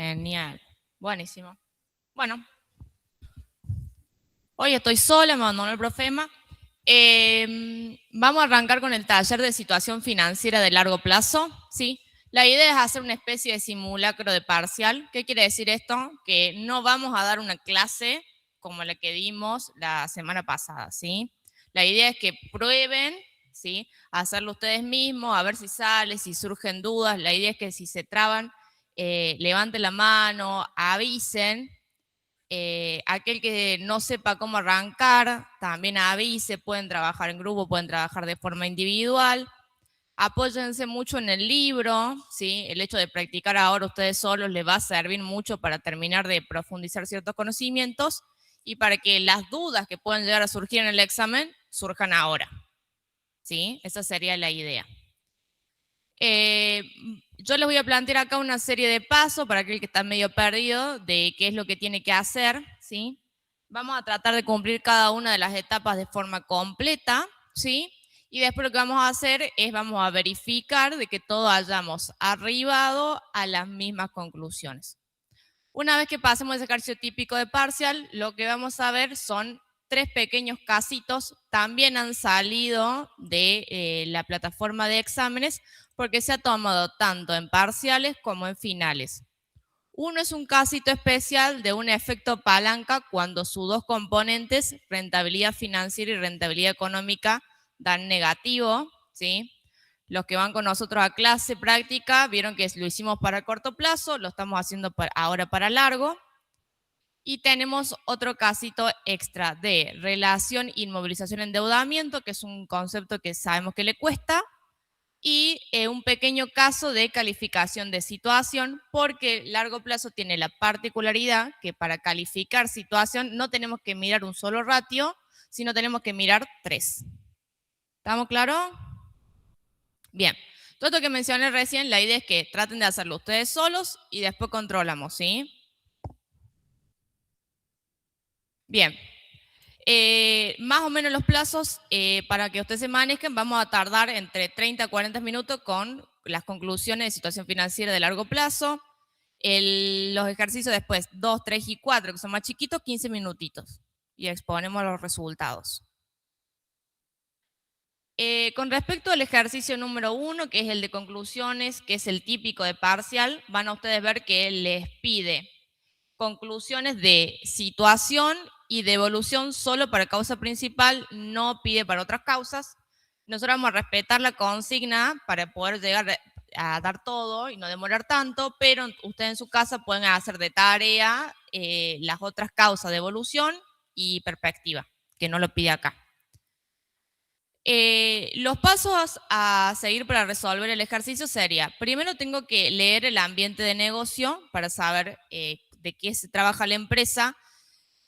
Genial. Buenísimo. Bueno, hoy estoy sola, me abandonó el profema. Vamos a arrancar con el taller de situación financiera de largo plazo, ¿sí? La idea es hacer una especie de simulacro de parcial. ¿Qué quiere decir esto? Que no vamos a dar una clase como la que dimos la semana pasada, ¿sí? La idea es que prueben, ¿sí? A hacerlo ustedes mismos, a ver si sale, si surgen dudas. La idea es que si se traban, levanten la mano, avisen. Aquel que no sepa cómo arrancar, también avise, pueden trabajar en grupo, pueden trabajar de forma individual. Apóyense mucho en el libro, ¿sí? El hecho de practicar ahora ustedes solos les va a servir mucho para terminar de profundizar ciertos conocimientos y para que las dudas que pueden llegar a surgir en el examen surjan ahora, ¿sí? Esa sería la idea. Yo les voy a plantear acá una serie de pasos para aquel que está medio perdido de qué es lo que tiene que hacer, ¿sí? Vamos a tratar de cumplir cada una de las etapas de forma completa, ¿sí? Y después lo que vamos a hacer es vamos a verificar de que todos hayamos arribado a las mismas conclusiones. Una vez que pasemos ese ejercicio típico de parcial, lo que vamos a ver son 3 pequeños casitos, también han salido de la plataforma de exámenes porque se ha tomado tanto en parciales como en finales. Uno es un casito especial de un efecto palanca cuando sus dos componentes, rentabilidad financiera y rentabilidad económica, dan negativo, ¿sí? Los que van con nosotros a clase práctica vieron que lo hicimos para corto plazo, lo estamos haciendo ahora para largo. Y tenemos otro casito extra de relación, inmovilización, endeudamiento, que es un concepto que sabemos que le cuesta, y un pequeño caso de calificación de situación, porque largo plazo tiene la particularidad que para calificar situación no tenemos que mirar un solo ratio, sino tenemos que mirar 3. ¿Estamos claros? Bien. Todo esto que mencioné recién, la idea es que traten de hacerlo ustedes solos y después controlamos, ¿sí? Bien. Más o menos los plazos para que ustedes se manejen, vamos a tardar entre 30 a 40 minutos con las conclusiones de situación financiera de largo plazo. Los ejercicios después, 2, 3 y 4, que son más chiquitos, 15 minutitos. Y exponemos los resultados. Con respecto al ejercicio número 1, que es el de conclusiones, que es el típico de parcial, van a ustedes ver que les pide conclusiones de situación y de evolución solo para causa principal, no pide para otras causas. Nosotros vamos a respetar la consigna para poder llegar a dar todo y no demorar tanto, pero ustedes en su casa pueden hacer de tarea las otras causas de evolución y perspectiva, que no lo pide acá. Los pasos a seguir para resolver el ejercicio sería, primero tengo que leer el ambiente de negocio para saber de qué se trabaja la empresa.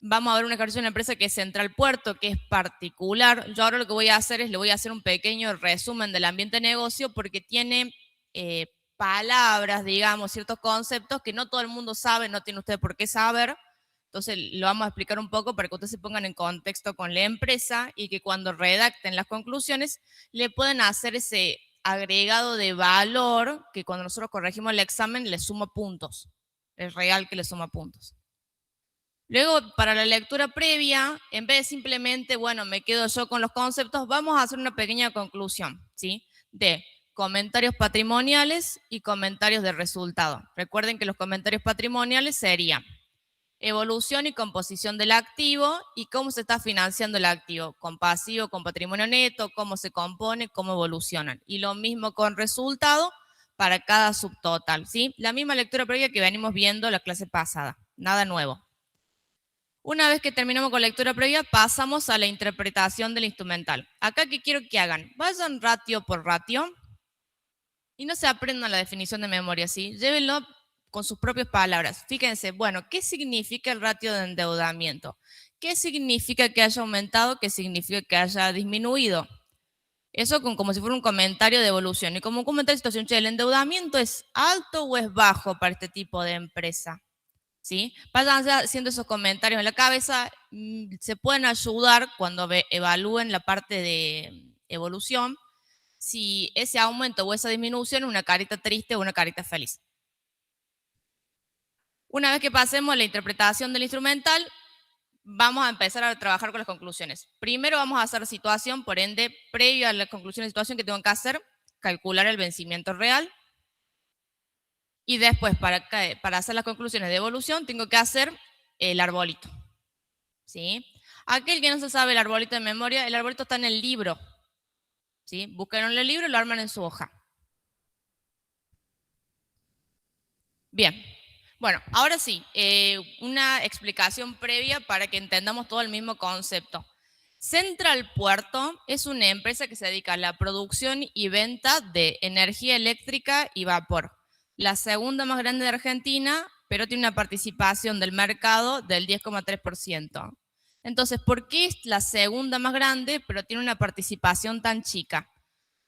Vamos a ver un ejercicio de una empresa que es Central Puerto, que es particular. Yo ahora lo que voy a hacer es, le voy a hacer un pequeño resumen del ambiente de negocio porque tiene palabras, digamos, ciertos conceptos que no todo el mundo sabe, no tiene usted por qué saber. Entonces lo vamos a explicar un poco para que ustedes se pongan en contexto con la empresa y que cuando redacten las conclusiones le pueden hacer ese agregado de valor que cuando nosotros corregimos el examen le suma puntos. Es real que le suma puntos. Luego, para la lectura previa, en vez de simplemente, bueno, me quedo yo con los conceptos, vamos a hacer una pequeña conclusión, ¿sí? De comentarios patrimoniales y comentarios de resultado. Recuerden que los comentarios patrimoniales serían evolución y composición del activo y cómo se está financiando el activo, con pasivo, con patrimonio neto, cómo se compone, cómo evolucionan. Y lo mismo con resultado para cada subtotal, ¿sí? La misma lectura previa que venimos viendo la clase pasada, nada nuevo. Una vez que terminamos con lectura previa, pasamos a la interpretación del instrumental. Acá, ¿qué quiero que hagan? Vayan ratio por ratio y no se aprendan la definición de memoria, ¿sí? Llévenlo con sus propias palabras. Fíjense, bueno, ¿qué significa el ratio de endeudamiento? ¿Qué significa que haya aumentado? ¿Qué significa que haya disminuido? Eso como si fuera un comentario de evolución. Y como un comentario de situación, ¿el endeudamiento es alto o es bajo para este tipo de empresa? ¿Sí? Vayan haciendo esos comentarios en la cabeza, se pueden ayudar cuando evalúen la parte de evolución, si ese aumento o esa disminución es una carita triste o una carita feliz. Una vez que pasemos la interpretación del instrumental, vamos a empezar a trabajar con las conclusiones. Primero vamos a hacer situación, por ende, previo a la conclusión de situación que tengo que hacer, calcular el vencimiento real. Y después, para hacer las conclusiones de evolución, tengo que hacer el arbolito. ¿Sí? Aquel que no se sabe el arbolito de memoria, el arbolito está en el libro. ¿Sí? Buscan en el libro y lo arman en su hoja. Bien. Bueno, ahora sí, una explicación previa para que entendamos todo el mismo concepto. Central Puerto es una empresa que se dedica a la producción y venta de energía eléctrica y vapor. La segunda más grande de Argentina, pero tiene una participación del mercado del 10,3%. Entonces, ¿por qué es la segunda más grande, pero tiene una participación tan chica?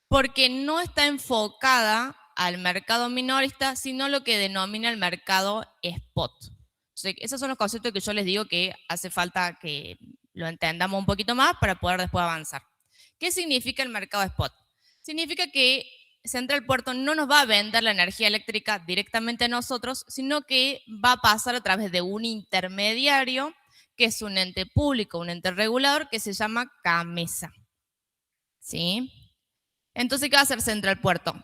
Porque no está enfocada al mercado minorista, sino lo que denomina el mercado spot. O sea, esos son los conceptos que yo les digo que hace falta que lo entendamos un poquito más para poder después avanzar. ¿Qué significa el mercado spot? Significa que Central Puerto no nos va a vender la energía eléctrica directamente a nosotros, sino que va a pasar a través de un intermediario, que es un ente público, un ente regulador, que se llama CAMESA. ¿Sí? Entonces, ¿qué va a hacer Central Puerto?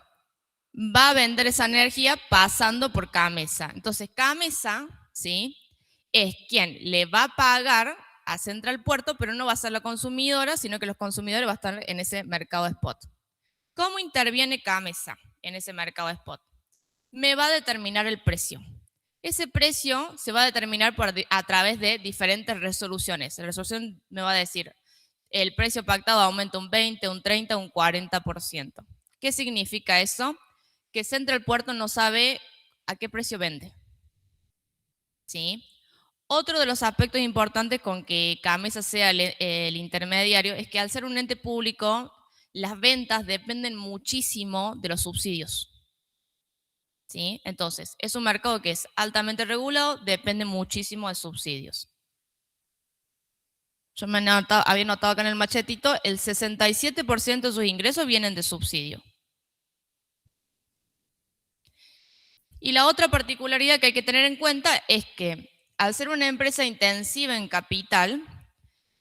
Va a vender esa energía pasando por CAMESA. Entonces, CAMESA, ¿sí?, es quien le va a pagar a Central Puerto, pero no va a ser la consumidora, sino que los consumidores van a estar en ese mercado spot. ¿Cómo interviene CAMESA en ese mercado spot? Me va a determinar el precio. Ese precio se va a determinar a través de diferentes resoluciones. La resolución me va a decir, el precio pactado aumenta un 20, un 30, un 40%. ¿Qué significa eso? Que Central Puerto no sabe a qué precio vende. ¿Sí? Otro de los aspectos importantes con que CAMESA sea el intermediario es que al ser un ente público, las ventas dependen muchísimo de los subsidios. ¿Sí? Entonces, es un mercado que es altamente regulado, depende muchísimo de subsidios. Yo había notado acá en el machetito, el 67% de sus ingresos vienen de subsidio. Y la otra particularidad que hay que tener en cuenta es que al ser una empresa intensiva en capital,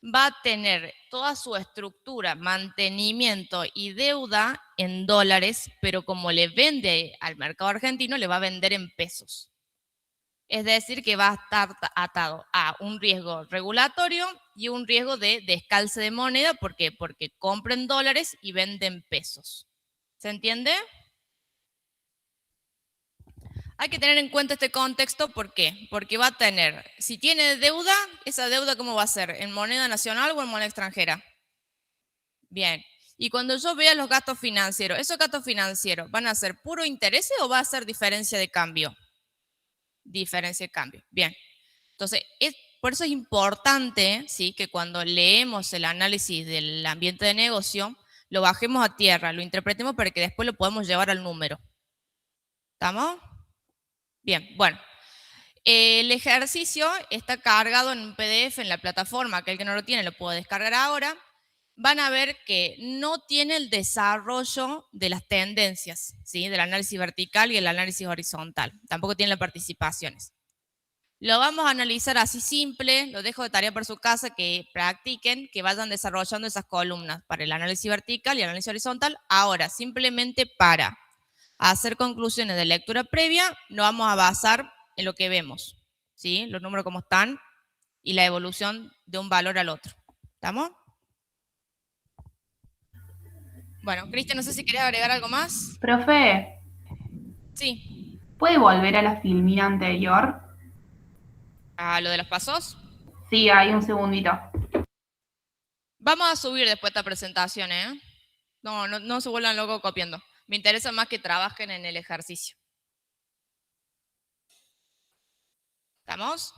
va a tener toda su estructura, mantenimiento y deuda en dólares, pero como le vende al mercado argentino, le va a vender en pesos. Es decir, que va a estar atado a un riesgo regulatorio y un riesgo de descalce de moneda. ¿Por qué? Porque compren dólares y venden pesos. ¿Se entiende? Hay que tener en cuenta este contexto, ¿por qué? Porque va a tener, si tiene deuda, esa deuda ¿cómo va a ser? ¿En moneda nacional o en moneda extranjera? Bien. Y cuando yo vea los gastos financieros, ¿esos gastos financieros van a ser puro interés o va a ser diferencia de cambio? Diferencia de cambio. Bien. Entonces, por eso es importante, ¿sí?, que cuando leemos el análisis del ambiente de negocio, lo bajemos a tierra, lo interpretemos para que después lo podamos llevar al número. ¿Estamos? Bien, bueno. El ejercicio está cargado en un PDF en la plataforma, aquel que no lo tiene lo puede descargar ahora. Van a ver que no tiene el desarrollo de las tendencias, ¿sí?, del análisis vertical y el análisis horizontal. Tampoco tiene las participaciones. Lo vamos a analizar así simple, lo dejo de tarea para su casa, que practiquen, que vayan desarrollando esas columnas para el análisis vertical y el análisis horizontal. Ahora, simplemente para hacer conclusiones de lectura previa, nos vamos a basar en lo que vemos, ¿sí?, los números como están y la evolución de un valor al otro. ¿Estamos? Bueno, Cristian, no sé si querés agregar algo más. Profe, Sí. ¿puede volver a la filmina anterior? ¿A lo de los pasos? Sí, hay un segundito. Vamos a subir después esta presentación, ¿eh? No se vuelvan locos copiando. Me interesa más que trabajen en el ejercicio. ¿Estamos?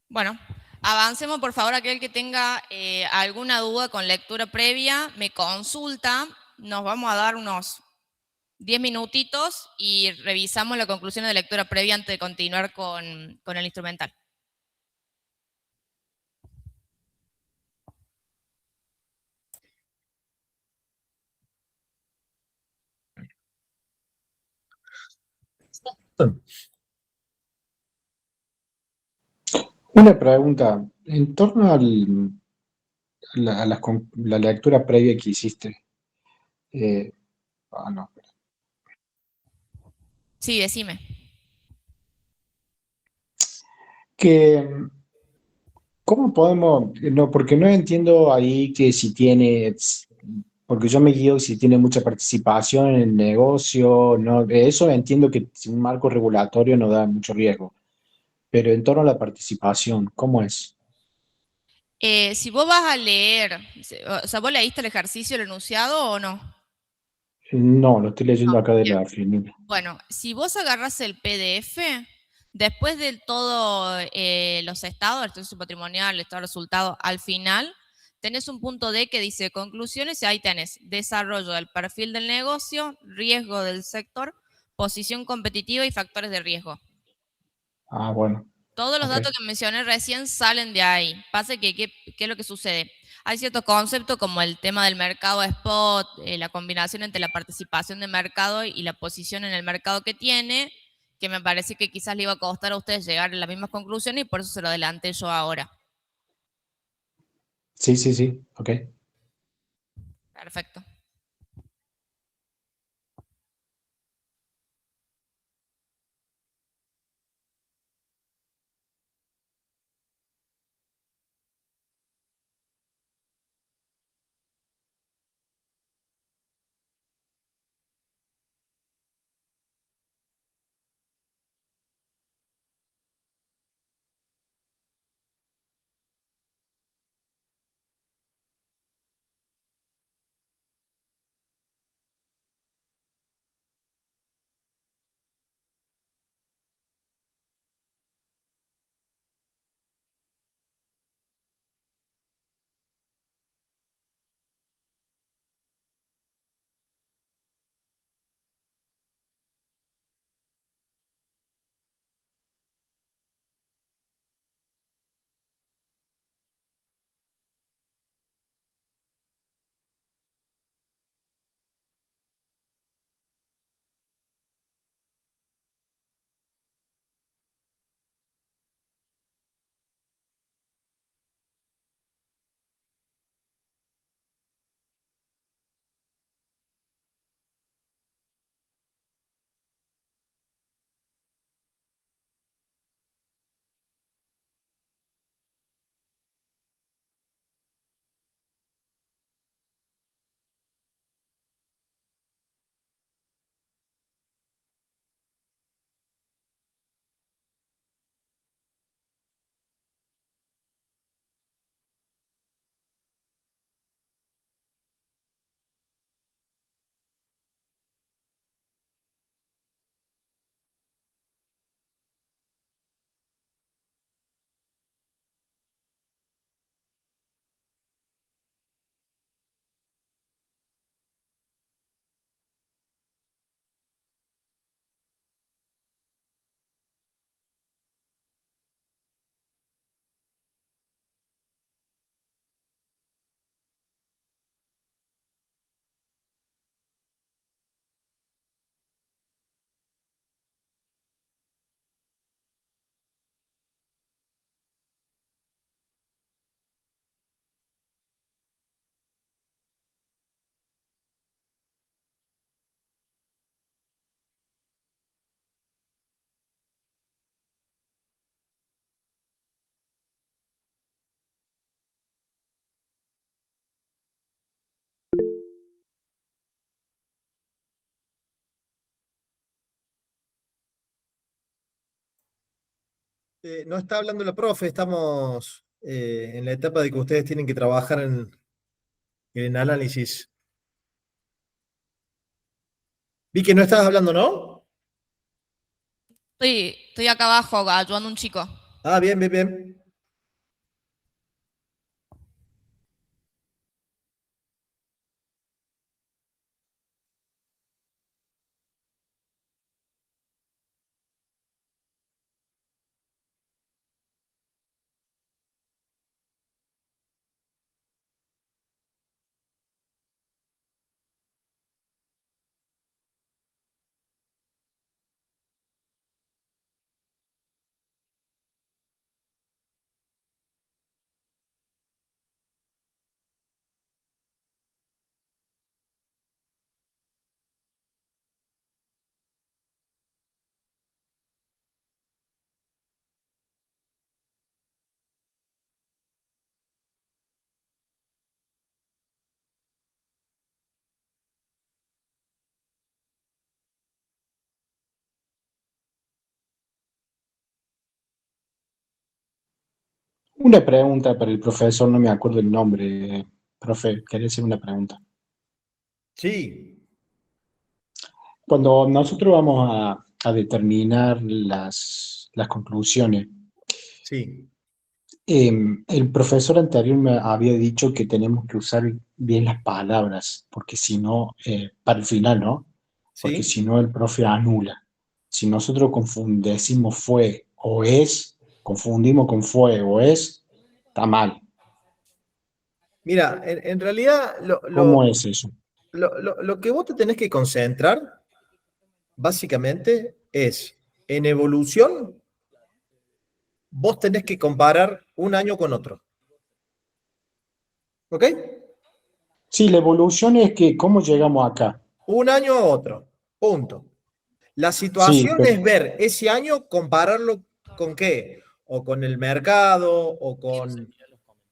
Bueno, avancemos por favor. Aquel que tenga alguna duda con lectura previa, me consulta. Nos vamos a dar unos 10 minutitos y revisamos la conclusión de lectura previa antes de continuar con el instrumental. Una pregunta, en torno la lectura previa que hiciste. eh, no, Sí, decime. que, ¿cómo podemos? No, porque no entiendo ahí que si tiene, porque yo me guío si tiene mucha participación en el negocio, no, de eso entiendo que un marco regulatorio no da mucho riesgo, pero en torno a la participación, ¿cómo es? Si vos vas a leer, o sea, ¿vos leíste el ejercicio, el enunciado o no? No, lo estoy No, leyendo acá de bien. la Filmina. Bueno, si vos agarras el PDF, después de todo los estados, el estado patrimonial, el estado de resultado, al final tenés un punto D que dice conclusiones y ahí tenés desarrollo del perfil del negocio, riesgo del sector, posición competitiva y factores de riesgo. Ah, bueno, Todos los ok. datos que mencioné recién salen de ahí. Pasa que, ¿qué es lo que sucede? Hay ciertos conceptos como el tema del mercado spot, la combinación entre la participación de mercado y la posición en el mercado que tiene, que me parece que quizás le iba a costar a ustedes llegar a las mismas conclusiones y por eso se lo adelanté yo ahora. Sí, sí, sí, ok. Perfecto. No está hablando la profe, estamos en la etapa de que ustedes tienen que trabajar en análisis. Vi que no estabas hablando, ¿no? Estoy acá abajo ayudando a un chico. Ah, bien, bien, bien. Una pregunta para el profesor, no me acuerdo el nombre. Profe, quería hacer una pregunta. Sí, Cuando nosotros vamos a determinar las conclusiones, sí, el profesor anterior me había dicho que tenemos que usar bien las palabras, porque si no, para el final, ¿no? Porque sí. si no, el profe anula. Si nosotros decimos fue o es, confundimos con fue o es, está mal. Mira, en realidad ¿Cómo es eso? lo que vos te tenés que concentrar, básicamente, es en evolución, vos tenés que comparar un año con otro. ¿Ok? Sí, la evolución es que cómo llegamos acá. Un año a otro. Punto. La Sí, situación pero es ver ese año, compararlo con qué, o con el mercado, o con,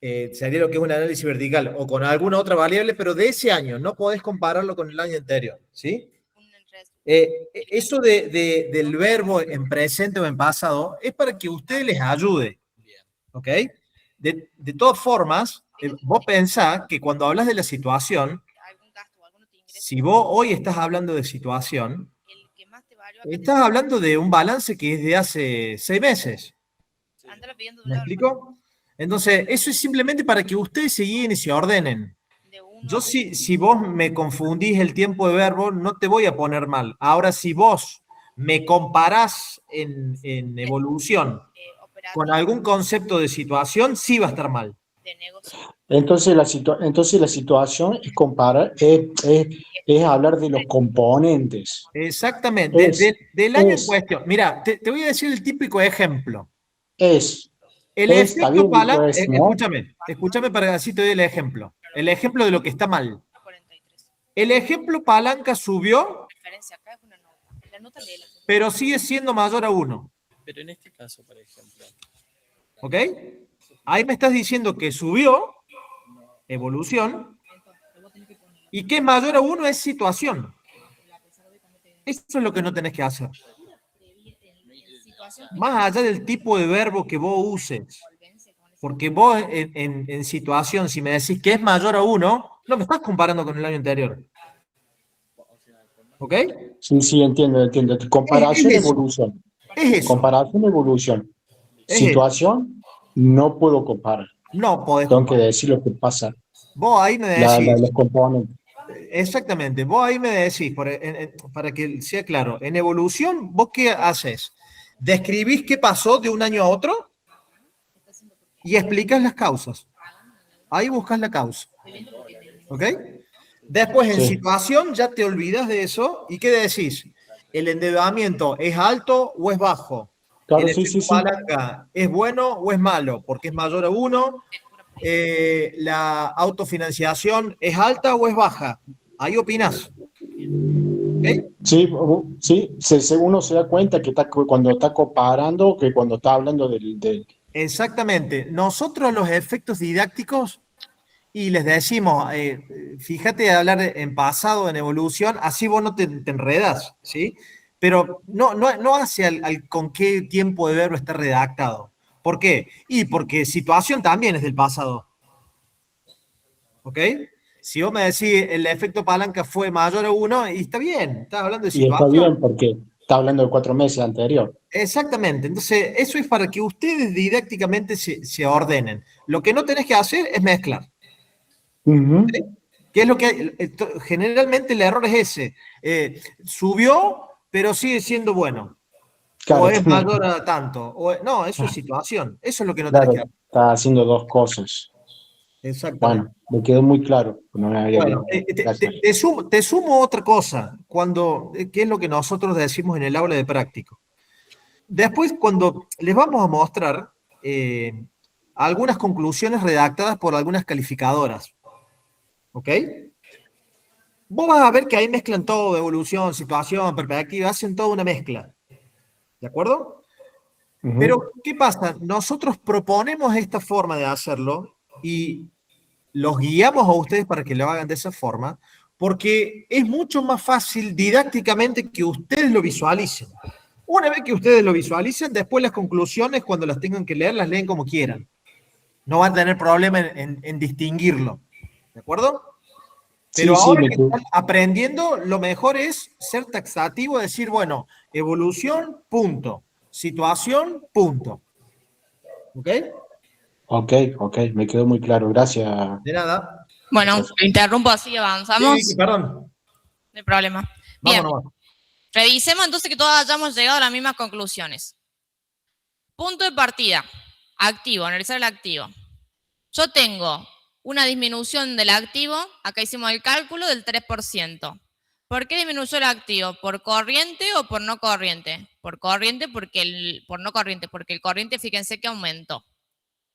sería lo que es un análisis vertical, o con alguna otra variable, pero de ese año, no podés compararlo con el año anterior, ¿sí? Eso del verbo en presente o en pasado es para que ustedes les ayude, ¿ok? De todas formas, vos pensás que cuando hablas de la situación, si vos hoy estás hablando de situación, estás hablando de un balance que es de hace 6 meses. ¿Me explico? Entonces, eso es simplemente para que ustedes se guíen y se ordenen. Yo si vos me confundís el tiempo de verbo, no te voy a poner mal. Ahora, si vos me comparás en evolución con algún concepto de situación, sí va a estar mal. entonces entonces la situación es comparar, es hablar de los componentes. Exactamente, Es, del año en es, cuestión. Mira, te voy a decir el típico ejemplo. es, El está efecto bien dicho palanca, es, ¿no? escúchame para que así te doy el ejemplo. El ejemplo de lo que está mal. El ejemplo palanca subió, pero sigue siendo mayor a 1. Pero en este caso, por ejemplo, ¿Ok? Ahí me estás diciendo que subió, evolución, y que es mayor a 1 es situación. Eso es lo que no tenés que hacer. Más allá del tipo de verbo que vos uses. Porque vos en situación, si me decís que es mayor a 1, no me estás comparando con el año anterior. ¿Ok? Sí, sí, entiendo. Es Comparación, eso. evolución. Es eso. Comparación, evolución. Es eso. Situación, no puedo comparar. No podés Tengo que comparar. decir lo que pasa, Vos ahí me decís, los componentes. exactamente, vos ahí me decís, para que sea claro, en evolución, ¿vos qué haces? Describís qué pasó de un año a otro y explicas las causas. Ahí buscas la causa. ¿Ok? Después, en Sí, situación, ya te olvidas de eso. ¿Y qué decís? ¿El endeudamiento es alto o es bajo? ¿El claro, sí, sí, efecto sí. palanca es bueno o es malo? Porque es mayor a 1. ¿La autofinanciación es alta o es baja? Ahí opinás. ¿Ok? Sí, sí, uno se da cuenta que está, cuando está comparando que cuando está hablando Exactamente. Nosotros los efectos didácticos y les decimos, fíjate de hablar en pasado, en evolución, así vos no te enredas, ¿sí? Pero no hace con qué tiempo de verbo está redactado. ¿Por qué? Y porque situación también es del pasado. ¿Ok? Si vos me decís el efecto palanca fue mayor a 1, y está bien, estás hablando de y está bien situación. porque está hablando de 4 meses anterior. Exactamente. Entonces, eso es para que ustedes didácticamente se ordenen. Lo que no tenés que hacer es mezclar. Ujú. ¿Qué es lo que generalmente el error es ese? Subió, pero sigue siendo bueno. O Claro, es mayor a tanto. No, eso es situación. Eso es lo que no tenés que claro, hacer. está haciendo dos cosas. Exactamente. Bueno, me quedó muy claro, no me había Bueno, quedado. Gracias. te sumo otra cosa, ¿qué es lo que nosotros decimos en el aula de práctico? Después, cuando les vamos a mostrar algunas conclusiones redactadas por algunas calificadoras, ¿ok? Vos vas a ver que ahí mezclan todo, evolución, situación, perspectiva, hacen toda una mezcla, ¿de acuerdo? Ujú. Pero, ¿qué pasa? Nosotros proponemos esta forma de hacerlo y los guiamos a ustedes para que lo hagan de esa forma, porque es mucho más fácil didácticamente que ustedes lo visualicen. Una vez que ustedes lo visualicen, después las conclusiones, cuando las tengan que leer, las leen como quieran. no van a tener problema en distinguirlo. ¿De acuerdo? Pero Sí, sí, ahora que están aprendiendo, lo mejor es ser taxativo, decir, bueno, evolución, punto. Situación, punto. ¿Ok? ok, me quedó muy claro. Gracias, De nada. Bueno, profe. lo interrumpo así, Sí, avanzamos. Vicky, perdón. No hay problema. Bien, Vámonos. revisemos entonces que todos hayamos llegado a las mismas conclusiones. Punto de partida, activo, analizar el activo. Yo tengo una disminución del activo, acá hicimos el cálculo del 3%. ¿Por qué disminuyó el activo? ¿Por corriente o por no corriente? Por corriente, por no corriente, porque el corriente, fíjense que aumentó.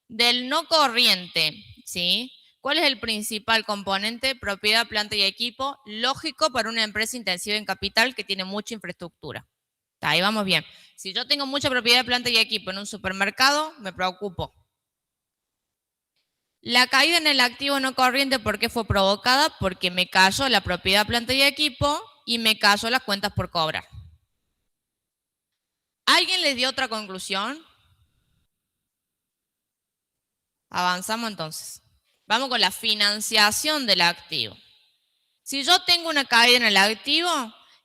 Del no corriente, ¿sí? ¿Cuál es el principal componente? Propiedad, planta y equipo, lógico para una empresa intensiva en capital que tiene mucha infraestructura. Ahí vamos bien. Si yo tengo mucha propiedad, planta y equipo en un supermercado, me preocupo. La caída en el activo no corriente, ¿por qué fue provocada? Porque me cayó la propiedad, planta y equipo y me cayó las cuentas por cobrar. ¿Alguien les dio otra conclusión? Avanzamos entonces. Vamos con la financiación del activo. Si yo tengo una caída en el activo,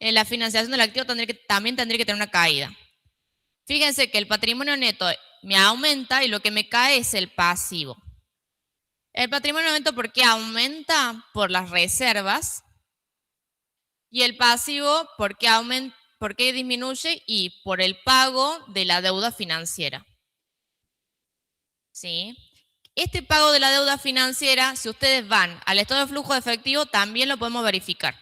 en la financiación del activo también tendría que tener una caída. Fíjense que el patrimonio neto me aumenta y lo que me cae es el pasivo. El patrimonio neto, ¿por qué aumenta? Por las reservas. Y el pasivo, ¿por qué disminuye? Y por el pago de la deuda financiera. ¿Sí? Este pago de la deuda financiera, si ustedes van al estado de flujo de efectivo, también lo podemos verificar.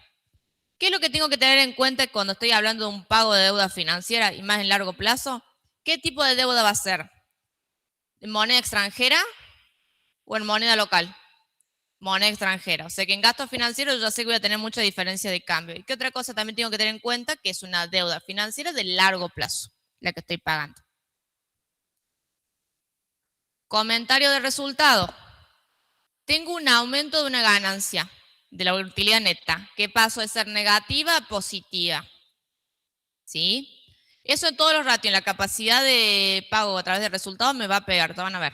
¿Qué es lo que tengo que tener en cuenta cuando estoy hablando de un pago de deuda financiera y más en largo plazo? ¿Qué tipo de deuda va a ser? ¿En moneda extranjera o en moneda local? Moneda extranjera. O sea que en gastos financieros yo ya sé que voy a tener mucha diferencia de cambio. ¿Y qué otra cosa también tengo que tener en cuenta? Que es una deuda financiera de largo plazo, la que estoy pagando. Comentario de resultado. Tengo un aumento de una ganancia de la utilidad neta, que pasó de ser negativa a positiva. ¿Sí? Eso en todos los ratios, en la capacidad de pago a través de resultados me va a pegar, te van a ver.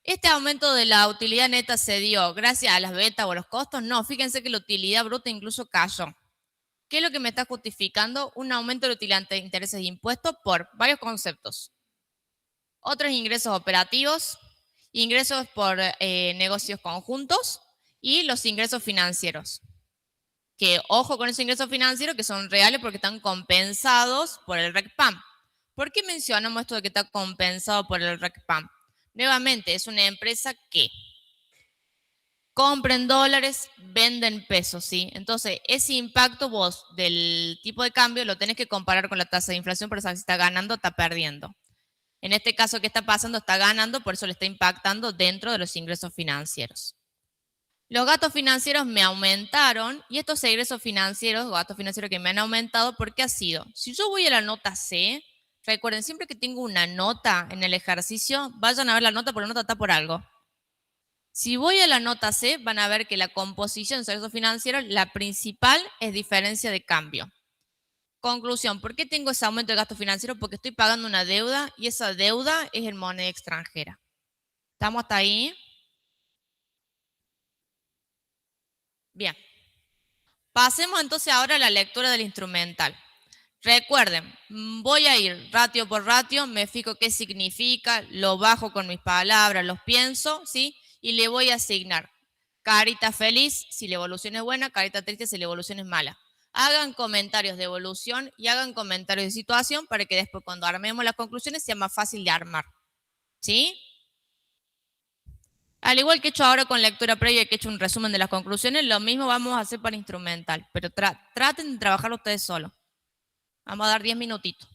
¿Este aumento de la utilidad neta se dio gracias a las ventas o a los costos? No, fíjense que la utilidad bruta incluso cayó. ¿Qué es lo que me está justificando? Un aumento de utilidad ante intereses e impuestos por varios conceptos. Otros ingresos operativos, ingresos por negocios conjuntos y los ingresos financieros. Que ojo con esos ingresos financieros que son reales porque están compensados por el RECPAM. ¿Por qué mencionamos esto de que está compensado por el RECPAM? Nuevamente, es una empresa que compra en dólares, vende en pesos, ¿sí? Entonces, ese impacto vos del tipo de cambio lo tenés que comparar con la tasa de inflación para saber si está ganando o está perdiendo. En este caso, ¿qué está pasando? Está ganando, por eso le está impactando dentro de los ingresos financieros. Los gastos financieros me aumentaron y estos egresos financieros, gastos financieros que me han aumentado, ¿por qué ha sido? Si yo voy a la nota C, recuerden, siempre que tengo una nota en el ejercicio, vayan a ver la nota porque la nota está por algo. Si voy a la nota C, van a ver que la composición de los egresos financieros, la principal es diferencia de cambio. Conclusión, ¿por qué tengo ese aumento de gasto financiero? Porque estoy pagando una deuda y esa deuda es en moneda extranjera. ¿Estamos hasta ahí? Bien. Pasemos entonces ahora a la lectura del instrumental. Recuerden, voy a ir ratio por ratio, me fijo qué significa, lo bajo con mis palabras, los pienso, ¿sí? Y le voy a asignar carita feliz si la evolución es buena, carita triste si la evolución es mala. Hagan comentarios de evolución y hagan comentarios de situación para que después cuando armemos las conclusiones sea más fácil de armar. ¿Sí? Al igual que he hecho ahora con lectura previa, que he hecho un resumen de las conclusiones, lo mismo vamos a hacer para instrumental, pero traten de trabajarlo ustedes solos. Vamos a dar 10 minutitos.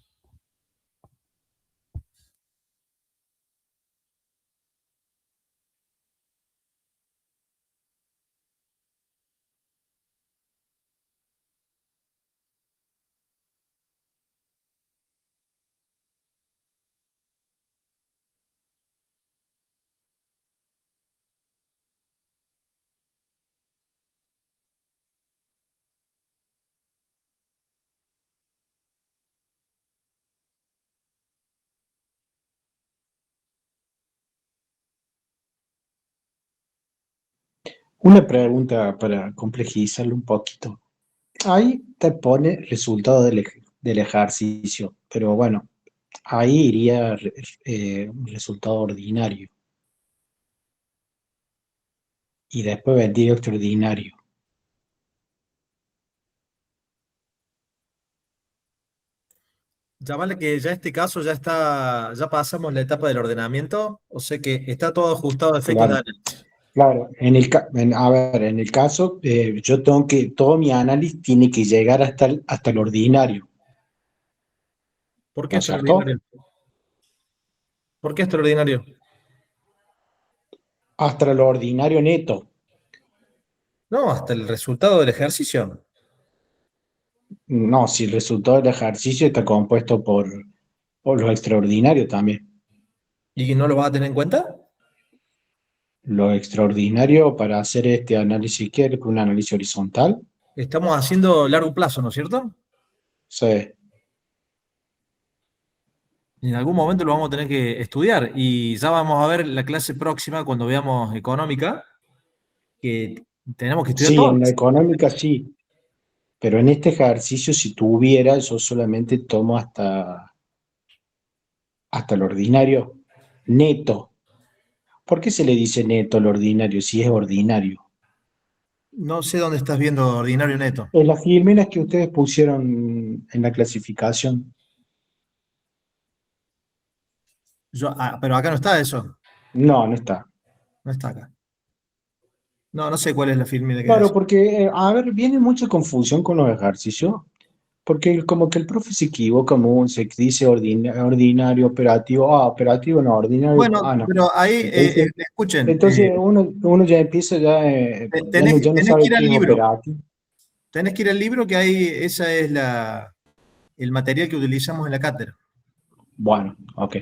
Una pregunta para complejizarlo un poquito. Ahí te pone resultado del ejercicio, pero bueno, ahí iría un resultado ordinario y después vendría extraordinario. Ya vale que ya este caso ya está, ya pasamos la etapa del ordenamiento, o sea que está todo ajustado a efectos de Claro, análisis. claro. A ver, en el caso, yo tengo que, todo mi análisis tiene que llegar hasta el ordinario, ¿Por qué ¿no es cierto? extraordinario? ¿Por qué extraordinario? Hasta lo ordinario neto. No, hasta el resultado del ejercicio. No, si el resultado del ejercicio está compuesto por lo extraordinario también. ¿Y no lo vas a tener en cuenta? Lo extraordinario para hacer este análisis, ¿qué es un análisis horizontal? Estamos haciendo largo plazo, ¿no es cierto? Sí. Y en algún momento lo vamos a tener que estudiar y ya vamos a ver la clase próxima cuando veamos económica, que tenemos que estudiar Sí, todo. en la económica sí, pero en este ejercicio, si tuviera, yo solamente tomo hasta el ordinario neto. ¿Por qué se le dice neto al ordinario si es ordinario? No sé dónde estás viendo ordinario neto. En las filminas que ustedes pusieron en la clasificación, Pero acá no está eso. no, no está. No está acá. No, no sé cuál es la filmina que Claro, es. porque, a ver, viene mucha confusión con los ejercicios, porque como que el profe se equivoca mucho, se dice ordinario, operativo, operativo no, ordinario, Bueno, no. pero ahí, Entonces, escuchen, entonces uno ya empieza, ya no tenés que sabe ir qué al es libro. operativo. Tenés que ir al libro que ahí, esa es el material que utilizamos en la cátedra. Bueno, ok.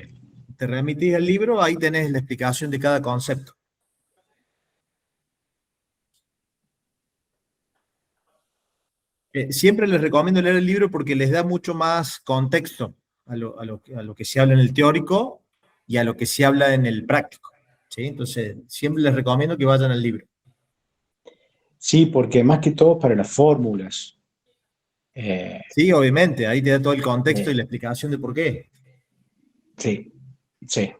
Te remitís al libro, ahí tenés la explicación de cada concepto. Siempre les recomiendo leer el libro porque les da mucho más contexto a lo que se habla en el teórico y a lo que se habla en el práctico. ¿Sí? Entonces, siempre les recomiendo que vayan al libro. Sí, porque más que todo para las fórmulas. Eh, Sí, obviamente, ahí te da todo el contexto y eh, la explicación de por qué. sí, sí.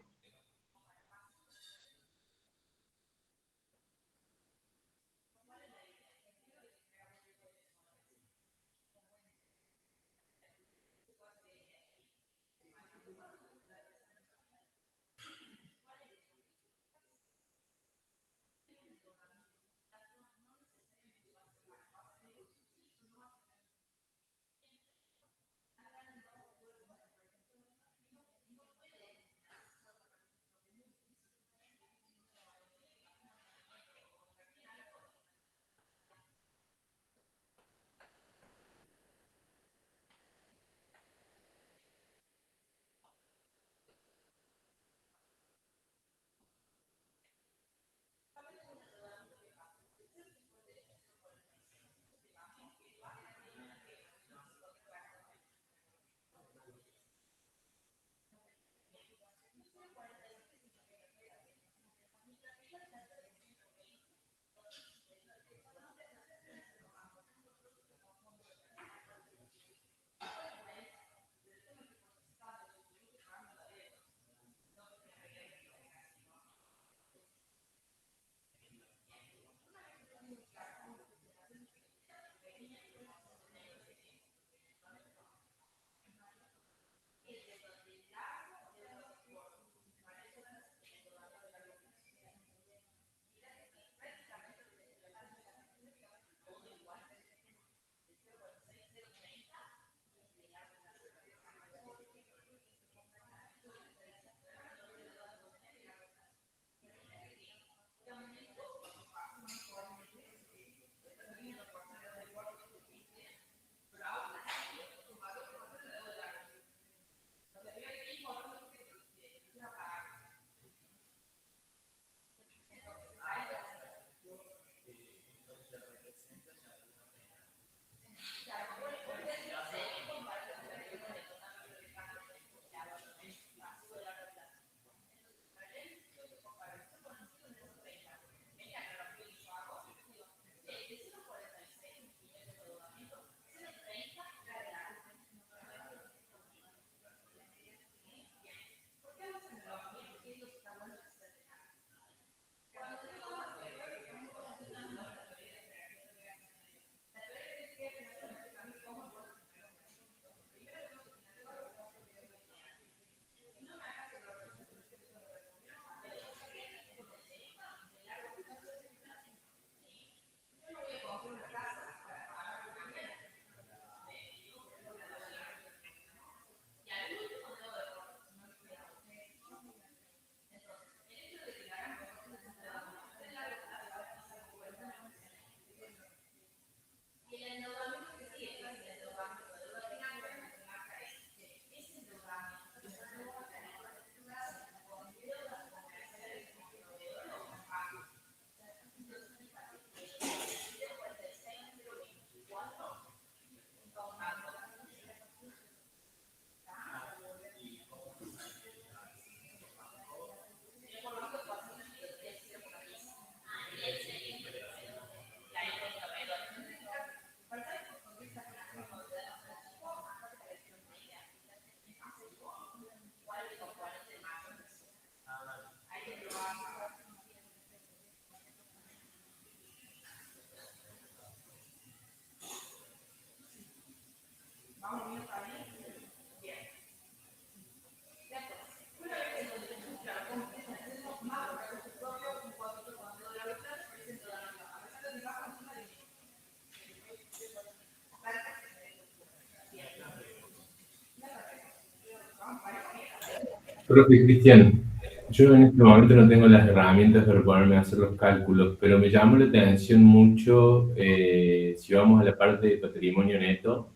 Profe Cristian, yo en este momento no tengo las herramientas para ponerme a hacer los cálculos, pero me llamó la atención mucho si vamos a la parte de patrimonio neto.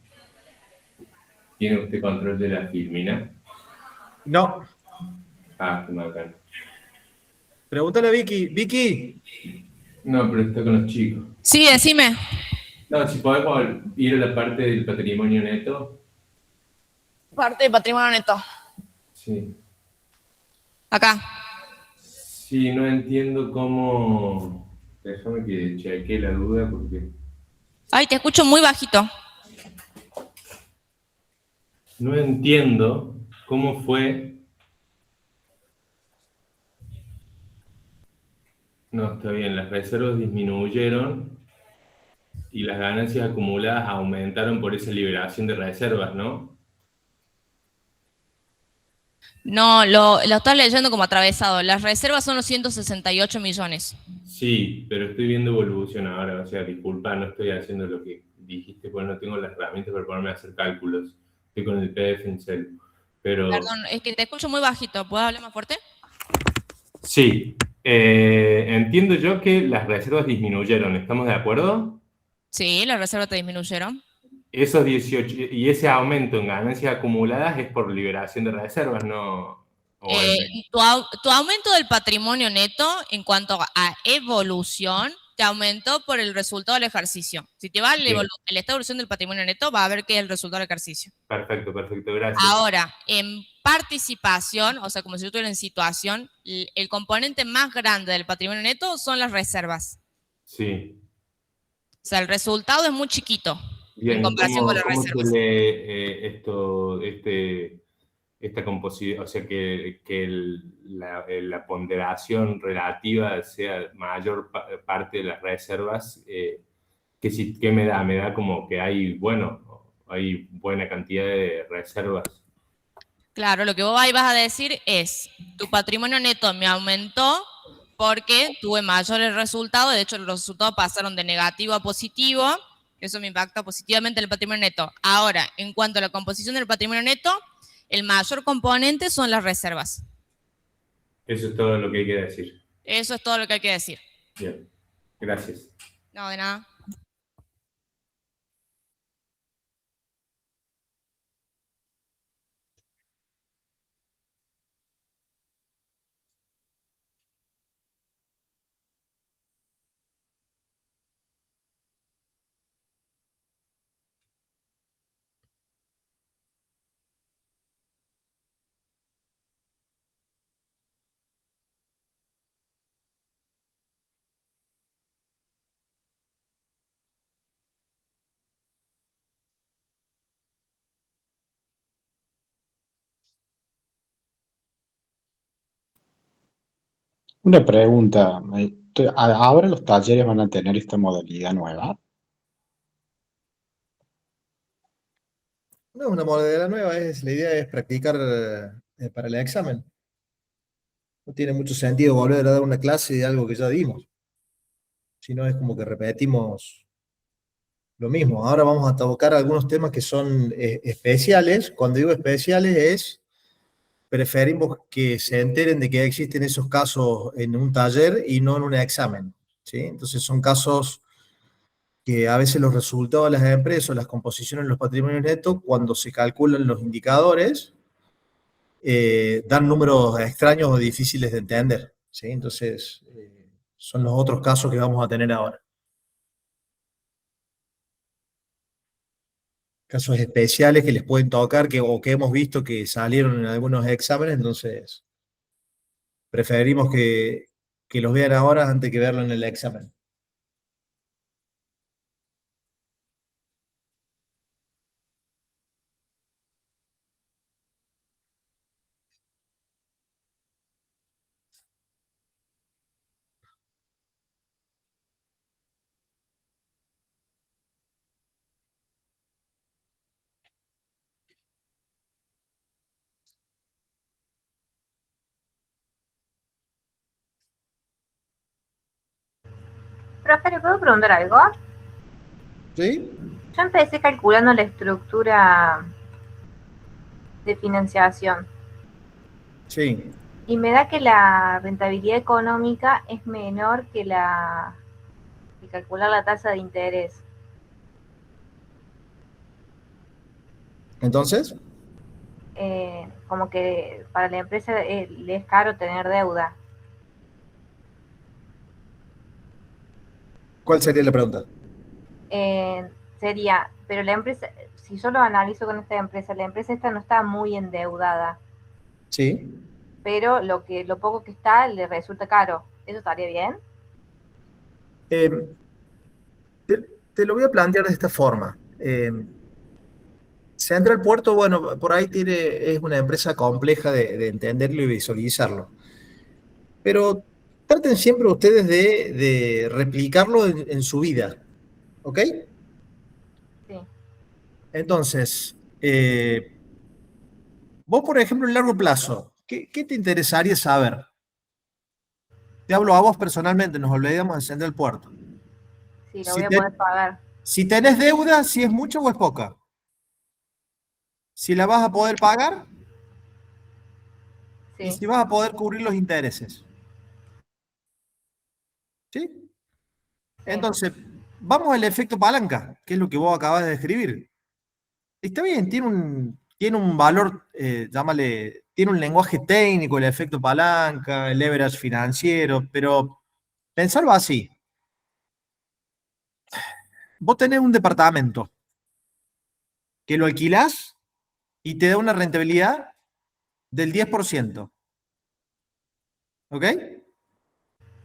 ¿Tiene usted control de la filmina? No. Ah, qué bacán. Pregúntale a Vicky. Vicky. No, pero está con los chicos. Sí, decime. No, si podemos ir a la parte del patrimonio neto. Parte de patrimonio neto. Sí. Acá. Sí, no entiendo cómo... Déjame que chequee la duda porque... Ay, te escucho muy bajito. No entiendo cómo fue... No, está bien, las reservas disminuyeron y las ganancias acumuladas aumentaron por esa liberación de reservas, ¿no? No, lo estás leyendo como atravesado. Las reservas son los 168 millones. Sí, pero estoy viendo evolución ahora, o sea, disculpa, no estoy haciendo lo que dijiste, pues no tengo las herramientas para ponerme a hacer cálculos. Estoy con el PDF en celu, pero... Perdón, es que te escucho muy bajito. ¿Puedo hablar más fuerte? Sí, entiendo yo que las reservas disminuyeron, ¿estamos de acuerdo? Sí, las reservas te disminuyeron. Esos 18, y ese aumento en ganancias acumuladas es por liberación de reservas, ¿no? Tu aumento del patrimonio neto en cuanto a evolución te aumentó por el resultado del ejercicio. Si te va el estado de evolución del patrimonio neto, va a ver que es el resultado del ejercicio. Perfecto, perfecto, gracias. Ahora, en participación, o sea, como si yo estuviera en situación, el componente más grande del patrimonio neto son las reservas. Sí. O sea, el resultado es muy chiquito. Bien, en comparación con las ¿cómo reservas. se lee esta composición? O sea, que la ponderación relativa sea mayor parte de las reservas. ¿Qué me da? Me da como que hay buena cantidad de reservas. Claro, lo que vos ahí vas a decir es, tu patrimonio neto me aumentó porque tuve mayores resultados, de hecho los resultados pasaron de negativo a positivo, eso me impacta positivamente en el patrimonio neto. Ahora, en cuanto a la composición del patrimonio neto, el mayor componente son las reservas. Eso es todo lo que hay que decir. Eso es todo lo que hay que decir. Bien, gracias. No, de nada. Una pregunta. ¿Ahora los talleres van a tener esta modalidad nueva? No es una modalidad nueva, la idea es practicar para el examen. No tiene mucho sentido volver a dar una clase de algo que ya dimos. Si no, es como que repetimos lo mismo. Ahora vamos a tocar algunos temas que son especiales. Cuando digo especiales preferimos que se enteren de que existen esos casos en un taller y no en un examen, ¿sí? Entonces son casos que a veces los resultados de las empresas o las composiciones de los patrimonios netos, cuando se calculan los indicadores, dan números extraños o difíciles de entender, ¿sí? Entonces son los otros casos que vamos a tener ahora. Casos especiales que les pueden tocar o que hemos visto que salieron en algunos exámenes, entonces preferimos que los vean ahora antes que verlo en el examen. Profe, ¿le puedo preguntar algo? ¿Sí? Yo empecé calculando la estructura de financiación. Sí. Y me da que la rentabilidad económica es menor que que calcular la tasa de interés. Entonces, Como que para la empresa le es caro tener deuda. ¿cuál sería la pregunta? Sería, pero la empresa, si yo lo analizo con esta empresa, la empresa esta no está muy endeudada, Sí. pero lo poco que está le resulta caro. ¿Eso estaría bien? Eh, te lo voy a plantear de esta forma. Central Puerto, bueno, por ahí es una empresa compleja de entenderlo y visualizarlo. Pero traten siempre ustedes de replicarlo en su vida, ¿ok? Sí. Entonces, vos, por ejemplo, en largo plazo, ¿qué te interesaría saber? Te hablo a vos personalmente, nos olvidamos de Central Puerto. Sí, lo Si, voy a poder pagar. si tenés deuda, si es mucho o es poca. Si la vas a poder pagar y Sí, si vas a poder cubrir los intereses. ¿Sí? sí, Entonces, vamos al efecto palanca, que es lo que vos acabas de describir. Está bien, tiene un valor, llámale, tiene un lenguaje técnico, el efecto palanca, el leverage financiero, pero pensarlo así. Vos tenés un departamento que lo alquilás y te da una rentabilidad del 10%. ¿Ok?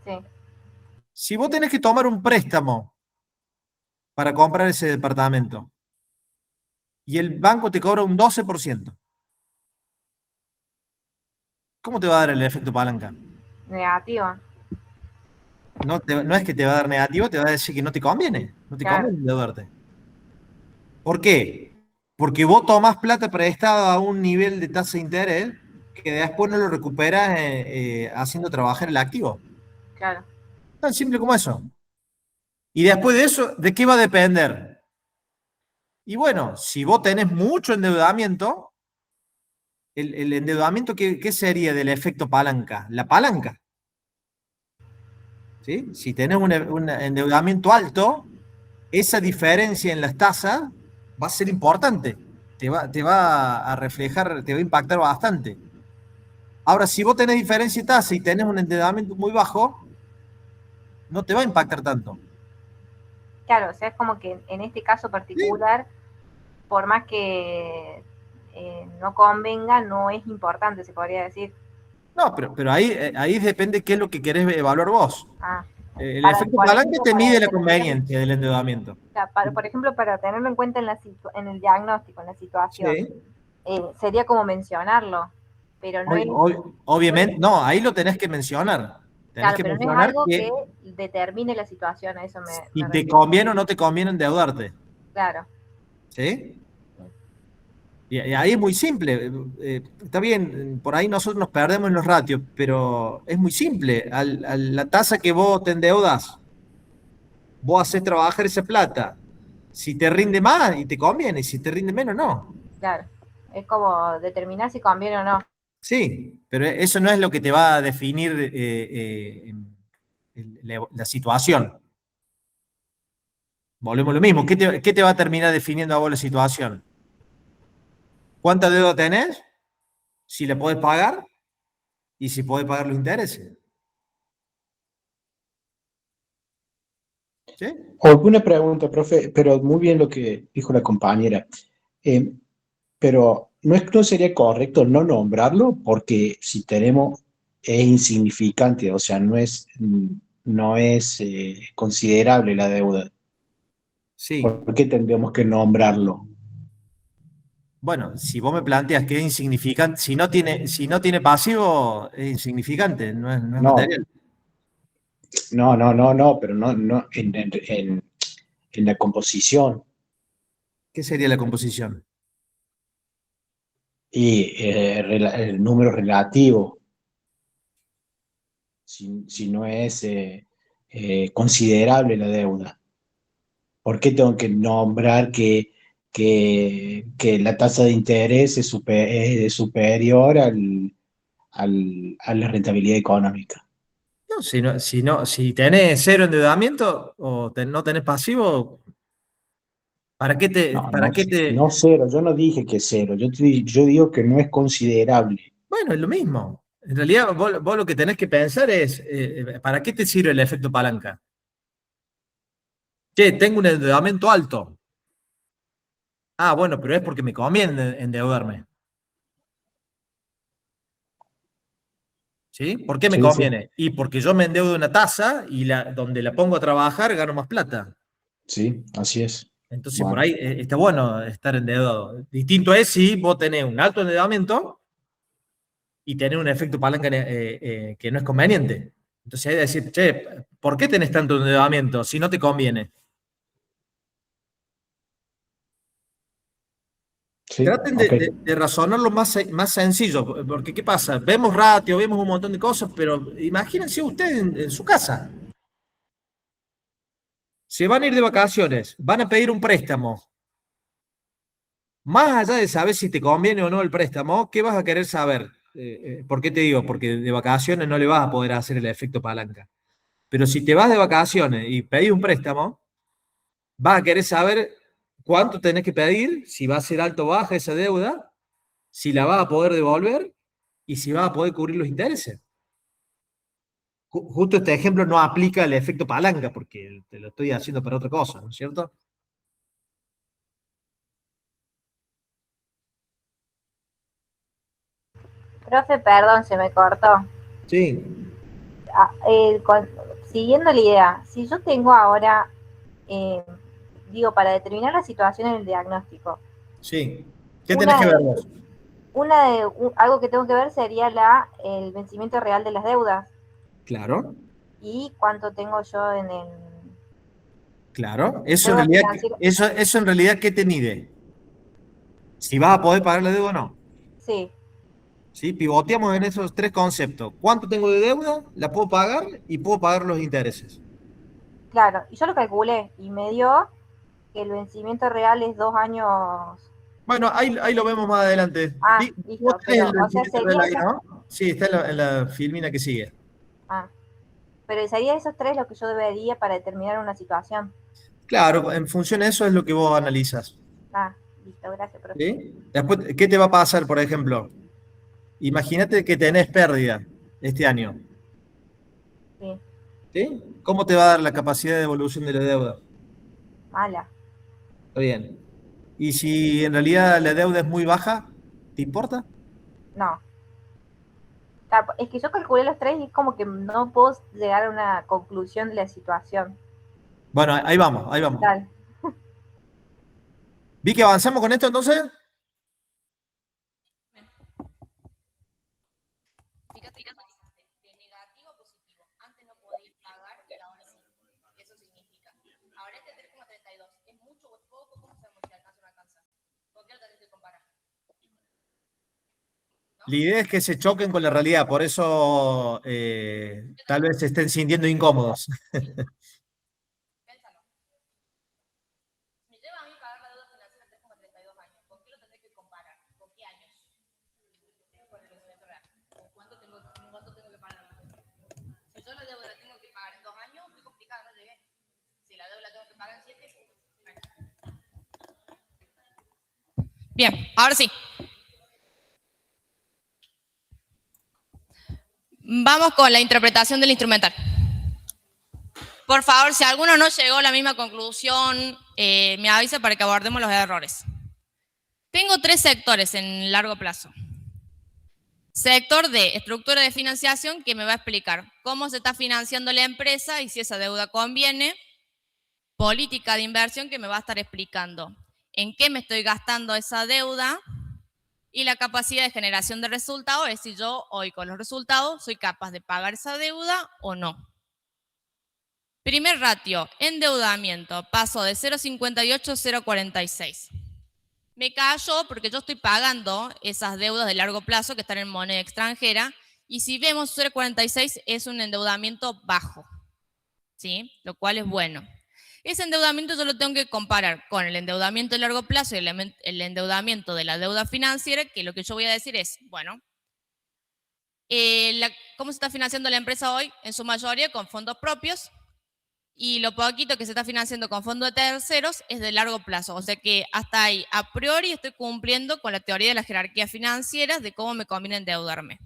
sí, Si vos tenés que tomar un préstamo para comprar ese departamento y el banco te cobra un 12%, ¿cómo te va a dar el efecto palanca? negativo, No es que te va a dar negativo, te va a decir que no te claro, conviene endeudarte. ¿Por qué? Porque vos tomás plata prestada a un nivel de tasa de interés que después no lo recuperas haciendo trabajar el activo. claro, Tan simple como eso. Y después de eso, ¿de qué va a depender? Y bueno, si vos tenés mucho endeudamiento, el endeudamiento, ¿qué sería del efecto palanca? La palanca. ¿Sí? Si tenés un endeudamiento alto, esa diferencia en las tasas va a ser importante. Te va a reflejar, te va a impactar bastante. Ahora, si vos tenés diferencia de tasa y tenés un endeudamiento muy bajo, no te va a impactar tanto. claro, o sea, es como que en este caso ¿Sí? particular, por más que no convenga, no es importante, se podría decir. No, pero ahí depende qué es lo que querés evaluar vos. Ah, El para, efecto por palanca ejemplo, te para mide la determinar, conveniencia del endeudamiento. por ejemplo, para tenerlo en cuenta en el diagnóstico, en la situación, Sí. sería como mencionarlo, pero no es, no es, Obviamente, no, ahí lo tenés que mencionar. Tenés claro, que pero no es mencionar algo que que determine la situación, a eso me si te refiero. conviene o no te conviene endeudarte. Claro, ¿Sí? Y ahí es muy simple. Está bien, por ahí nosotros nos perdemos en los ratios, pero es muy simple. A la tasa que vos te endeudas, vos haces trabajar esa plata. Si te rinde más y te conviene, si te rinde menos, no. claro. Es como determinar si conviene o no. Sí, pero eso no es lo que te va a definir la situación. Volvemos a lo mismo. ¿Qué te va a terminar definiendo a vos la situación? ¿Cuánta deuda tenés? Si la podés pagar y si podés pagar los intereses. ¿Sí? Alguna pregunta, profe, pero muy bien lo que dijo la compañera. Eh, pero no sería correcto no nombrarlo porque si tenemos, es insignificante, o sea, no es considerable la deuda. Sí. ¿Por qué tendríamos que nombrarlo? Bueno, si vos me planteas que es insignificante, si no tiene pasivo, es insignificante, no es No, material. no, pero no en la composición ¿Qué sería la composición? y el número relativo, si no es considerable la deuda. ¿Por qué tengo que nombrar que la tasa de interés es superior a la rentabilidad económica. No, si tenés cero endeudamiento o no tenés pasivo, ¿para qué No, para qué no cero, yo no dije que cero, yo digo que no es considerable. Bueno, es lo mismo. En realidad, vos lo que tenés que pensar es, ¿para qué te sirve el efecto palanca? Che, tengo un endeudamiento alto. Ah, bueno, pero es porque me conviene endeudarme. ¿Sí? ¿Por qué me Sí, sí, conviene? Y porque yo me endeudo una tasa y donde la pongo a trabajar gano más plata. sí, así es. Entonces, por Bueno, ahí está bueno estar endeudado. Distinto es si vos tenés un alto endeudamiento y tenés un efecto palanca que no es conveniente. Entonces hay que decir, che, ¿por qué tenés tanto endeudamiento si no te conviene? sí, Traten ok. de razonarlo más sencillo, porque ¿qué pasa? Vemos ratio, vemos un montón de cosas, pero imagínense ustedes en su casa. Se van a ir de vacaciones, van a pedir un préstamo. Más allá de saber si te conviene o no el préstamo, ¿qué vas a querer saber? ¿Por qué te digo? Porque de vacaciones no le vas a poder hacer el efecto palanca. Pero si te vas de vacaciones y pedís un préstamo, vas a querer saber cuánto tenés que pedir, si va a ser alto o baja esa deuda, si la vas a poder devolver y si vas a poder cubrir los intereses. Justo este ejemplo no aplica el efecto palanca, porque te lo estoy haciendo para otra cosa, ¿no es cierto? Profe, perdón, se me cortó. Sí, Ah, siguiendo la idea, si yo tengo ahora, eh, digo, para determinar la situación en el diagnóstico, sí. ¿Qué tenés que ver vos? algo que tengo que ver sería el vencimiento real de las deudas Claro, y cuánto tengo yo en el claro. Eso en deuda realidad, financiera. eso en realidad, ¿qué te mide? Si vas a poder pagar la deuda o no. Sí, ¿Sí? Pivoteamos en esos tres conceptos. ¿Cuánto tengo de deuda? ¿La puedo pagar? Y puedo pagar los intereses. claro. Y yo lo calculé y me dio que el vencimiento real es 2 años. Bueno, ahí lo vemos más adelante. Ah, Sí, vos listo, tenés pero, el o sea, vencimiento real sería ahí, esas. ¿no? Sí, está en la filmina que sigue. Ah, pero sería esos tres lo que yo debería para determinar una situación. Claro, en función de eso es lo que vos analizas. Ah, listo, gracias, profe. ¿Sí? Después, ¿qué te va a pasar, por ejemplo? Imagínate que tenés pérdida este año. Sí, ¿Sí? ¿Cómo te va a dar la capacidad de devolución de la deuda? mala. Está bien. Y si en realidad la deuda es muy baja, ¿te importa? No. Es que yo calculé los tres y es como que no puedo llegar a una conclusión de la situación. Bueno, ahí vamos, ahí vamos. Dale. ¿Vi que avanzamos con esto entonces? Fíjate que de negativo a positivo. Antes no podías pagar y ahora sí. Eso significa. Ahora este 3,32 es mucho o es poco, ¿cómo sabemos si alcanza o no alcanza? ¿Por qué lo tenés que comparar? La idea es que se choquen con la realidad, por eso tal vez se estén sintiendo incómodos. Pénsalo. Me lleva a mí pagar la deuda financiera en 3,32 años. ¿Con qué lo tendré que comparar? ¿Con qué años? Con el vencimiento real. ¿Cuánto tengo que pagar? Si yo la deuda la tengo que pagar en 2 años, muy complicado, no llegué. Si la deuda la tengo que pagar en 7, bien, ahora sí. Vamos con la interpretación del instrumental. Por favor, si alguno no llegó a la misma conclusión, me avisa para que abordemos los errores. Tengo 3 sectores en largo plazo. Sector de estructura de financiación, que me va a explicar cómo se está financiando la empresa y si esa deuda conviene. Política de inversión, que me va a estar explicando en qué me estoy gastando esa deuda. Y la capacidad de generación de resultados es si yo hoy con los resultados soy capaz de pagar esa deuda o no. Primer ratio, endeudamiento, paso de 0,58 a 0,46. Me cayó porque yo estoy pagando esas deudas de largo plazo que están en moneda extranjera y si vemos 0,46 es un endeudamiento bajo, ¿sí? Lo cual es bueno. Ese endeudamiento yo lo tengo que comparar con el endeudamiento de largo plazo y el endeudamiento de la deuda financiera, que lo que yo voy a decir es, bueno, ¿Cómo se está financiando la empresa hoy? En su mayoría con fondos propios, y lo poquito que se está financiando con fondos de terceros es de largo plazo. O sea que hasta ahí, a priori, estoy cumpliendo con la teoría de las jerarquías financieras de cómo me conviene endeudarme.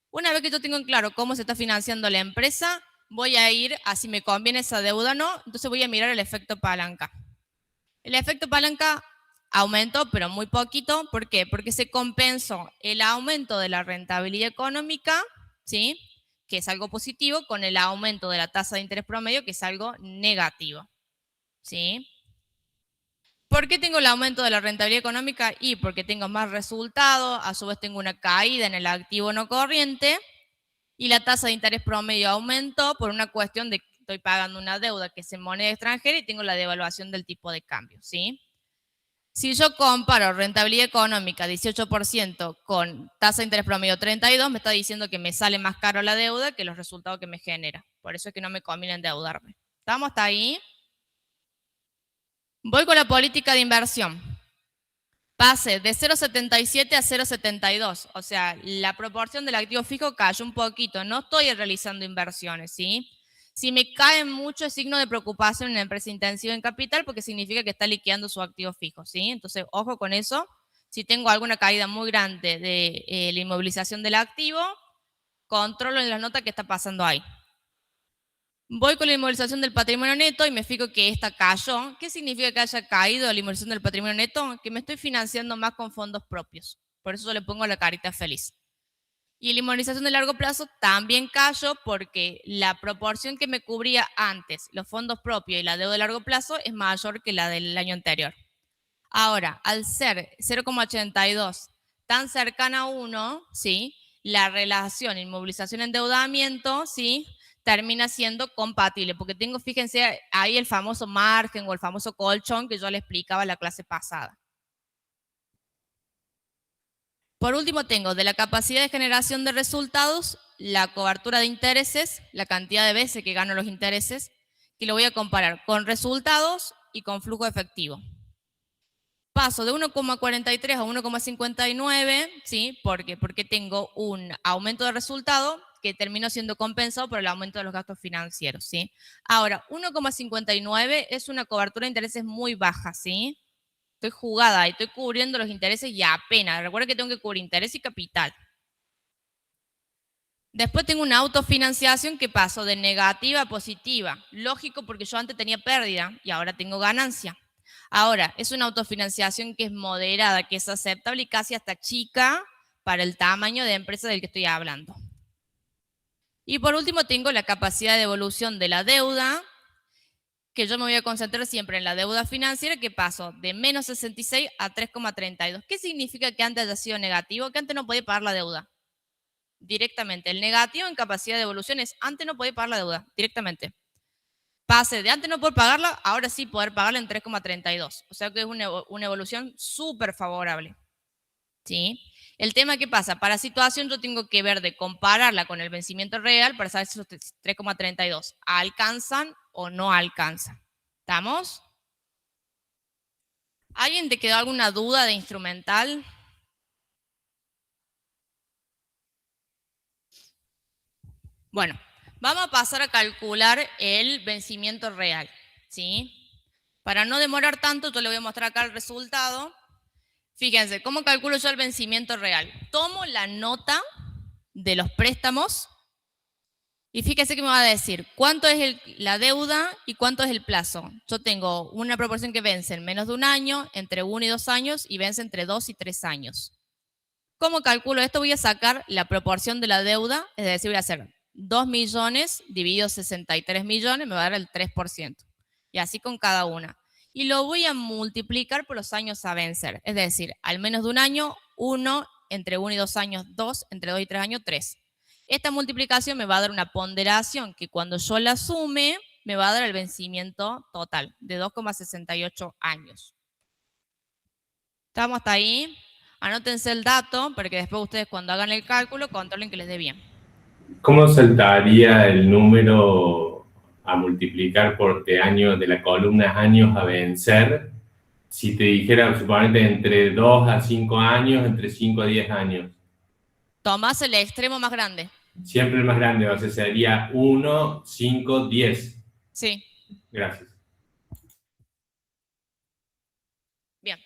Una vez que yo tengo en claro cómo se está financiando la empresa, voy a ir a si me conviene esa deuda o no, entonces voy a mirar el efecto palanca. El efecto palanca aumentó, pero muy poquito. ¿Por qué? Porque se compensó el aumento de la rentabilidad económica, ¿sí?, que es algo positivo, con el aumento de la tasa de interés promedio, que es algo negativo, ¿sí? ¿Por qué tengo el aumento de la rentabilidad económica? Y porque tengo más resultados, a su vez tengo una caída en el activo no corriente, y la tasa de interés promedio aumentó por una cuestión de que estoy pagando una deuda que es en moneda extranjera y tengo la devaluación del tipo de cambio, ¿sí? Si yo comparo rentabilidad económica 18% con tasa de interés promedio 32%, me está diciendo que me sale más caro la deuda que los resultados que me genera. Por eso es que no me conviene endeudarme. ¿Estamos hasta ahí? Voy con la política de inversión. Pase de 0,77 a 0,72. O sea, la proporción del activo fijo cayó un poquito. No estoy realizando inversiones, ¿sí? Si me cae mucho es signo de preocupación en una empresa intensiva en capital, porque significa que está liquidando su activo fijo, ¿sí? Entonces, ojo con eso. Si tengo alguna caída muy grande de la inmovilización del activo, controlo en las notas qué está pasando ahí. Voy con la inmovilización del patrimonio neto y me fijo que esta cayó. ¿Qué significa que haya caído la inmovilización del patrimonio neto? Que me estoy financiando más con fondos propios. Por eso yo le pongo la carita feliz. Y la inmovilización de largo plazo también cayó porque la proporción que me cubría antes, los fondos propios y la deuda de largo plazo, es mayor que la del año anterior. Ahora, al ser 0,82 tan cercana a 1, ¿sí?, la relación inmovilización-endeudamiento, ¿sí?, termina siendo compatible, porque tengo, fíjense, ahí el famoso margen o el famoso colchón que yo le explicaba en la clase pasada. Por último, tengo de la capacidad de generación de resultados, la cobertura de intereses, la cantidad de veces que gano los intereses, que lo voy a comparar con resultados y con flujo efectivo. Paso de 1,43 a 1,59, ¿sí? ¿Por qué? Porque tengo un aumento de resultado que terminó siendo compensado por el aumento de los gastos financieros, ¿sí? Ahora, 1,59 es una cobertura de intereses muy baja, ¿sí? Estoy jugada y estoy cubriendo los intereses y apenas. Recuerden que tengo que cubrir interés y capital. Después tengo una autofinanciación que pasó de negativa a positiva. Lógico, porque yo antes tenía pérdida y ahora tengo ganancia. Ahora, es una autofinanciación que es moderada, que es aceptable y casi hasta chica para el tamaño de empresa del que estoy hablando. Y por último tengo la capacidad de devolución de la deuda, que yo me voy a concentrar siempre en la deuda financiera, que pasó de menos 66 a 3,32. ¿Qué significa que antes haya sido negativo? Que antes no podía pagar la deuda directamente. El negativo en capacidad de devolución es antes no podía pagar la deuda directamente. Pase de antes no poder pagarla, ahora sí poder pagarla en 3,32. O sea que es una evolución súper favorable, ¿sí? El tema, ¿qué pasa? Para situación yo tengo que ver de compararla con el vencimiento real para saber si esos 3,32 alcanzan o no alcanzan. ¿Estamos? ¿Alguien te quedó alguna duda de instrumental? Bueno, vamos a pasar a calcular el vencimiento real, ¿sí? Para no demorar tanto, yo le voy a mostrar acá el resultado. Fíjense, ¿cómo calculo yo el vencimiento real? Tomo la nota de los préstamos y fíjense que me va a decir cuánto es la deuda y cuánto es el plazo. Yo tengo una proporción que vence en menos de un año, entre 1 y 2 años y vence entre 2 y 3 años. ¿Cómo calculo esto? Voy a sacar la proporción de la deuda, es decir, voy a hacer 2 millones dividido 63 millones, me va a dar el 3%. Y así con cada una. Y lo voy a multiplicar por los años a vencer. Es decir, al menos de un año, 1, entre 1 y 2 años, 2, entre 2 y 3 años, 3. Esta multiplicación me va a dar una ponderación que cuando yo la sume, me va a dar el vencimiento total de 2,68 años. ¿Estamos hasta ahí? Anótense el dato para que después ustedes cuando hagan el cálculo controlen que les dé bien. ¿Cómo saltaría el número a multiplicar por de la columna años a vencer? Si te dijera, suponete, entre 2 a 5 años, entre 5 a 10 años. Tomás el extremo más grande. Siempre el más grande, o sea, sería 1, 5, 10. Sí. Gracias. Bien.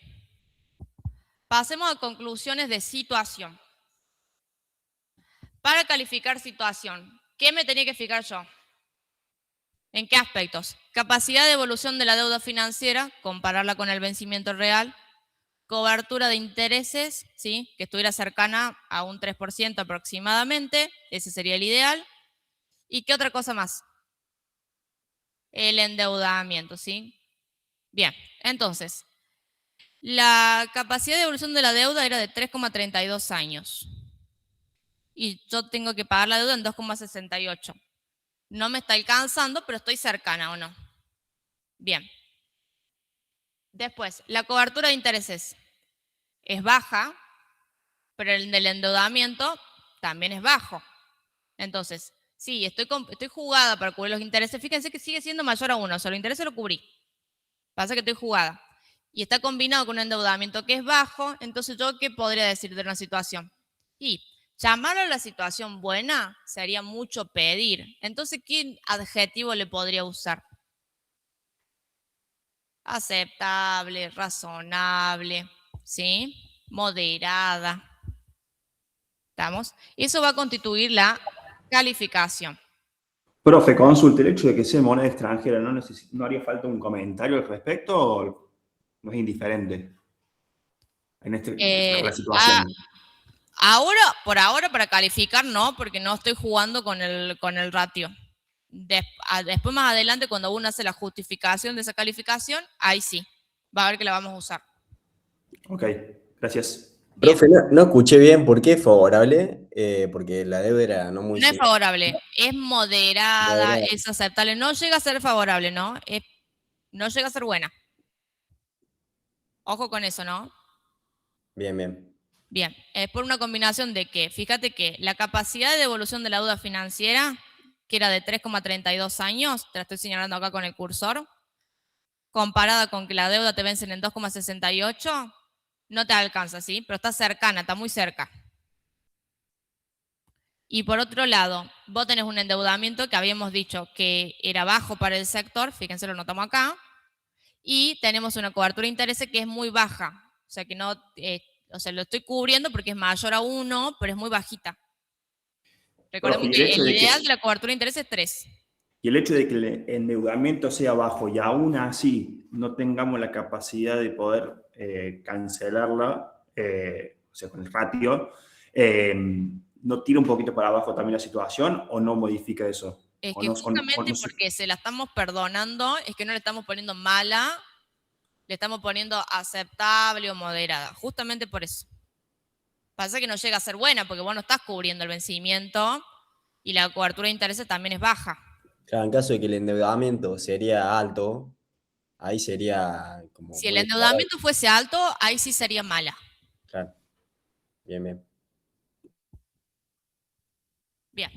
Pasemos a conclusiones de situación. Para calificar situación, ¿qué me tenía que fijar yo? ¿En qué aspectos? Capacidad de evolución de la deuda financiera, compararla con el vencimiento real. Cobertura de intereses, ¿sí? Que estuviera cercana a un 3% aproximadamente, ese sería el ideal. ¿Y qué otra cosa más? El endeudamiento, ¿sí? Bien, entonces, la capacidad de evolución de la deuda era de 3,32 años. Y yo tengo que pagar la deuda en 2,68. No me está alcanzando, pero estoy cercana, ¿o no? Bien. Después, la cobertura de intereses es baja, pero el del endeudamiento también es bajo. Entonces, sí, estoy jugada para cubrir los intereses. Fíjense que sigue siendo mayor a 1, o sea, los intereses lo cubrí. Pasa que estoy jugada. Y está combinado con un endeudamiento que es bajo, entonces yo, ¿qué podría decir de una situación? Y llamar a la situación buena sería mucho pedir. Entonces, ¿qué adjetivo le podría usar? Aceptable, razonable, ¿sí? Moderada. ¿Estamos? Eso va a constituir la calificación. Profe, consulte, el hecho de que sea moneda extranjera, ¿no haría falta un comentario al respecto o no es indiferente en la situación? Por ahora, para calificar, no, porque no estoy jugando con el ratio. Después, más adelante, cuando uno hace la justificación de esa calificación, ahí sí, va a ver que la vamos a usar. Ok, gracias. Bien. Profe, no escuché bien por qué es favorable, porque la deuda era no muy... No es favorable, es moderada, Moderada. es aceptable. No llega a ser favorable, ¿no? No llega a ser buena. Ojo con eso, ¿no? Bien, bien. Bien, es por una combinación de que, fíjate que la capacidad de devolución de la deuda financiera, que era de 3,32 años, te la estoy señalando acá con el cursor, comparada con que la deuda te vencen en 2,68, no te alcanza, ¿sí? Pero está cercana, está muy cerca. Y por otro lado, vos tenés un endeudamiento que habíamos dicho que era bajo para el sector, fíjense, lo notamos acá, y tenemos una cobertura de intereses que es muy baja, o sea que no, lo estoy cubriendo porque es mayor a 1, pero es muy bajita. Recordemos que el ideal de la cobertura de intereses es 3. Y el hecho de que el endeudamiento sea bajo y aún así no tengamos la capacidad de poder cancelarla, o sea, con el ratio, ¿no tira un poquito para abajo también la situación o no modifica eso? Es que justamente porque se la estamos perdonando, es que no le estamos poniendo mala, le estamos poniendo aceptable o moderada. Justamente por eso. Pasa que no llega a ser buena porque vos no estás cubriendo el vencimiento y la cobertura de intereses también es baja. Claro, en caso de que el endeudamiento sería alto, ahí sería como... Si el endeudamiento fuese alto, ahí sí sería mala. Claro. Bien, bien. Bien.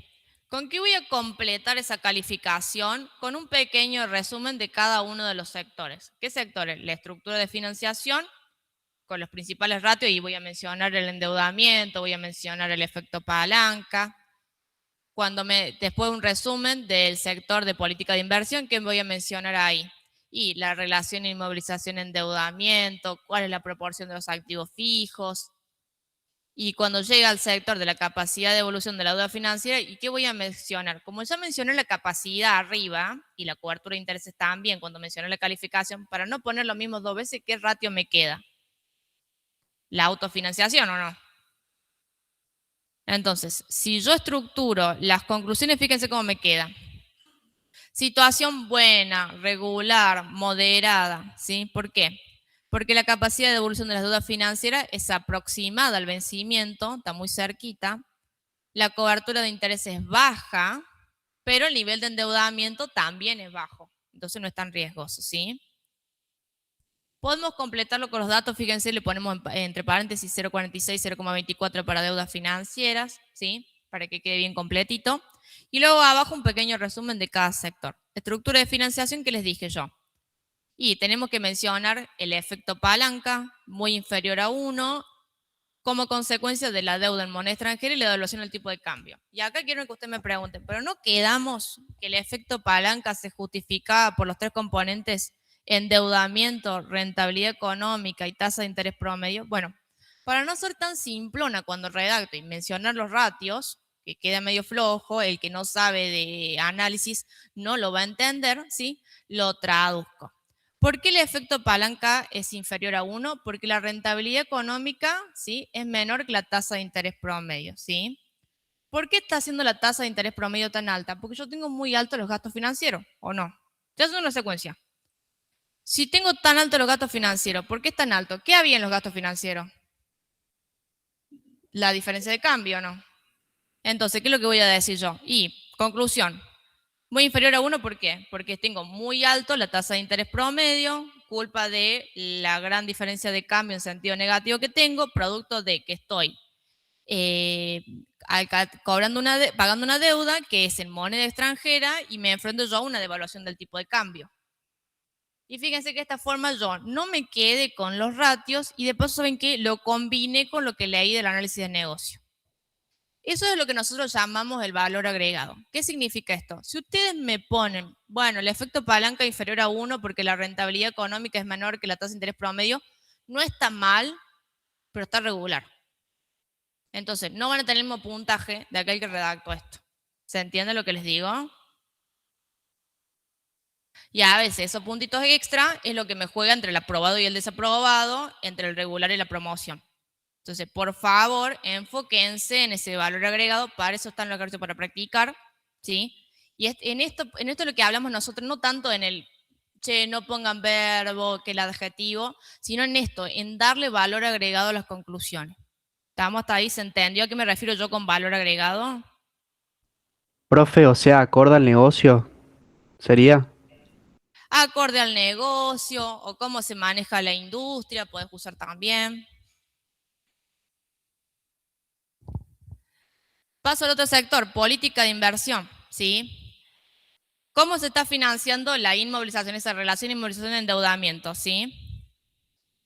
¿Con qué voy a completar esa calificación? Con un pequeño resumen de cada uno de los sectores. ¿Qué sectores? La estructura de financiación, con los principales ratios, y voy a mencionar el endeudamiento, voy a mencionar el efecto palanca. Después un resumen del sector de política de inversión, que voy a mencionar ahí. Y la relación inmovilización-endeudamiento, cuál es la proporción de los activos fijos. Y cuando llega al sector de la capacidad de evolución de la deuda financiera, ¿y qué voy a mencionar? Como ya mencioné la capacidad arriba y la cobertura de intereses también, cuando mencioné la calificación, para no poner lo mismo 2 veces, ¿qué ratio me queda? ¿La autofinanciación o no? Entonces, si yo estructuro las conclusiones, fíjense cómo me queda. Situación buena, regular, moderada, ¿sí? ¿Por qué? Porque la capacidad de devolución de las deudas financieras es aproximada al vencimiento, está muy cerquita. La cobertura de intereses es baja, pero el nivel de endeudamiento también es bajo. Entonces no es tan riesgoso, ¿sí? Podemos completarlo con los datos, fíjense, le ponemos entre paréntesis 0,46, 0,24 para deudas financieras, ¿sí? Para que quede bien completito. Y luego abajo un pequeño resumen de cada sector. Estructura de financiación que les dije yo. Y tenemos que mencionar el efecto palanca, muy inferior a 1, como consecuencia de la deuda en moneda extranjera y la devaluación del tipo de cambio. Y acá quiero que ustedes me pregunten, ¿pero no quedamos que el efecto palanca se justifica por los 3 componentes: endeudamiento, rentabilidad económica y tasa de interés promedio? Bueno, para no ser tan simplona cuando redacto y mencionar los ratios, que queda medio flojo, el que no sabe de análisis no lo va a entender, ¿sí? Lo traduzco. ¿Por qué el efecto palanca es inferior a 1? Porque la rentabilidad económica, ¿sí?, es menor que la tasa de interés promedio, ¿sí? ¿Por qué está haciendo la tasa de interés promedio tan alta? Porque yo tengo muy altos los gastos financieros, ¿o no? Ya es una secuencia. Si tengo tan altos los gastos financieros, ¿por qué es tan alto? ¿Qué había en los gastos financieros? La diferencia de cambio, ¿no? Entonces, ¿qué es lo que voy a decir yo? Y, conclusión, muy inferior a 1, ¿por qué? Porque tengo muy alto la tasa de interés promedio, culpa de la gran diferencia de cambio en sentido negativo que tengo, producto de que estoy pagando una deuda que es en moneda extranjera y me enfrento yo a una devaluación del tipo de cambio. Y fíjense que de esta forma yo no me quedé con los ratios y de paso, ¿saben qué? Lo combiné con lo que leí del análisis de negocio. Eso es lo que nosotros llamamos el valor agregado. ¿Qué significa esto? Si ustedes me ponen, bueno, el efecto palanca inferior a 1 porque la rentabilidad económica es menor que la tasa de interés promedio, no está mal, pero está regular. Entonces, no van a tener el mismo puntaje de aquel que redactó esto. ¿Se entiende lo que les digo? Y a veces esos puntitos extra es lo que me juega entre el aprobado y el desaprobado, entre el regular y la promoción. Entonces, por favor, enfóquense en ese valor agregado, para eso están los ejercicios para practicar, ¿sí? Y en esto es lo que hablamos nosotros, no tanto en el, che, no pongan verbo, que el adjetivo, sino en esto, en darle valor agregado a las conclusiones. ¿Estamos hasta ahí? ¿Se entendió a qué me refiero yo con valor agregado? Profe, o sea, acorde al negocio, ¿sería? Acorde al negocio, o cómo se maneja la industria, puedes usar también. Paso al otro sector, política de inversión, ¿sí? ¿Cómo se está financiando la inmovilización, esa relación inmovilización-endeudamiento, ¿sí?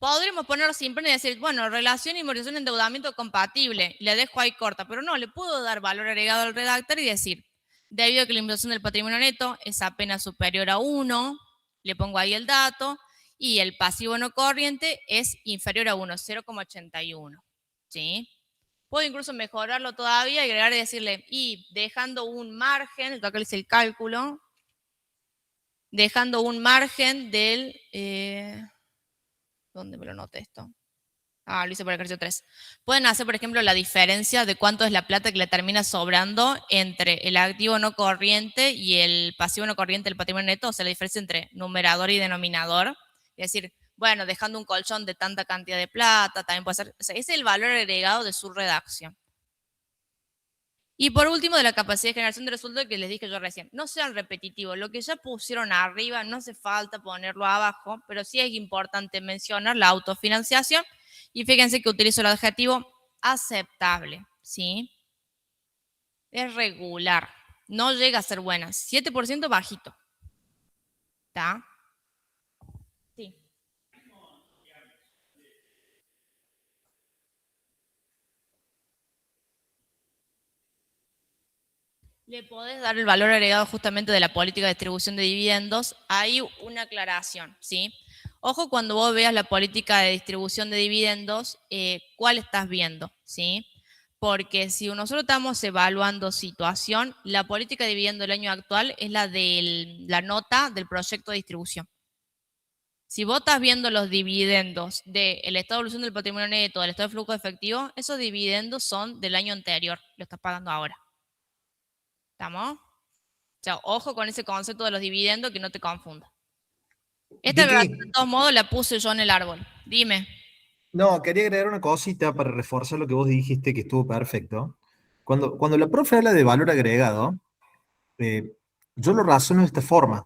Podríamos ponerlo simple y decir, bueno, relación inmovilización-endeudamiento compatible, le dejo ahí corta, pero no, le puedo dar valor agregado al redactor y decir, debido a que la inversión del patrimonio neto es apenas superior a 1, le pongo ahí el dato, y el pasivo no corriente es inferior a 1, 0,81, ¿sí? Puedo incluso mejorarlo todavía, agregar y decirle, y dejando un margen, acá le hice el cálculo, dejando un margen del, ¿dónde me lo noté esto? Lo hice por el ejercicio 3. Pueden hacer, por ejemplo, la diferencia de cuánto es la plata que le termina sobrando entre el activo no corriente y el pasivo no corriente del patrimonio neto, o sea, la diferencia entre numerador y denominador. Es decir, bueno, dejando un colchón de tanta cantidad de plata, también puede ser, o sea, ese es el valor agregado de su redacción. Y por último, de la capacidad de generación de resultados que les dije yo recién. No sean repetitivos, lo que ya pusieron arriba no hace falta ponerlo abajo, pero sí es importante mencionar la autofinanciación. Y fíjense que utilizo el adjetivo aceptable, ¿sí? Es regular, no llega a ser buena, 7% bajito. ¿Está? Sí. Le podés dar el valor agregado justamente de la política de distribución de dividendos. Hay una aclaración, ¿sí? Ojo cuando vos veas la política de distribución de dividendos, ¿cuál estás viendo? ¿Sí? Porque si nosotros estamos evaluando situación, la política de dividendo del año actual es la de la nota del proyecto de distribución. Si vos estás viendo los dividendos del estado de evolución del patrimonio neto, del estado de flujo efectivo, esos dividendos son del año anterior, lo estás pagando ahora. ¿Estamos? O sea, ojo con ese concepto de los dividendos, que no te confunda. Esta grabación, de todos modos, la puse yo en el árbol. Dime. No, quería agregar una cosita para reforzar lo que vos dijiste, que estuvo perfecto. Cuando la profe habla de valor agregado, yo lo razono de esta forma.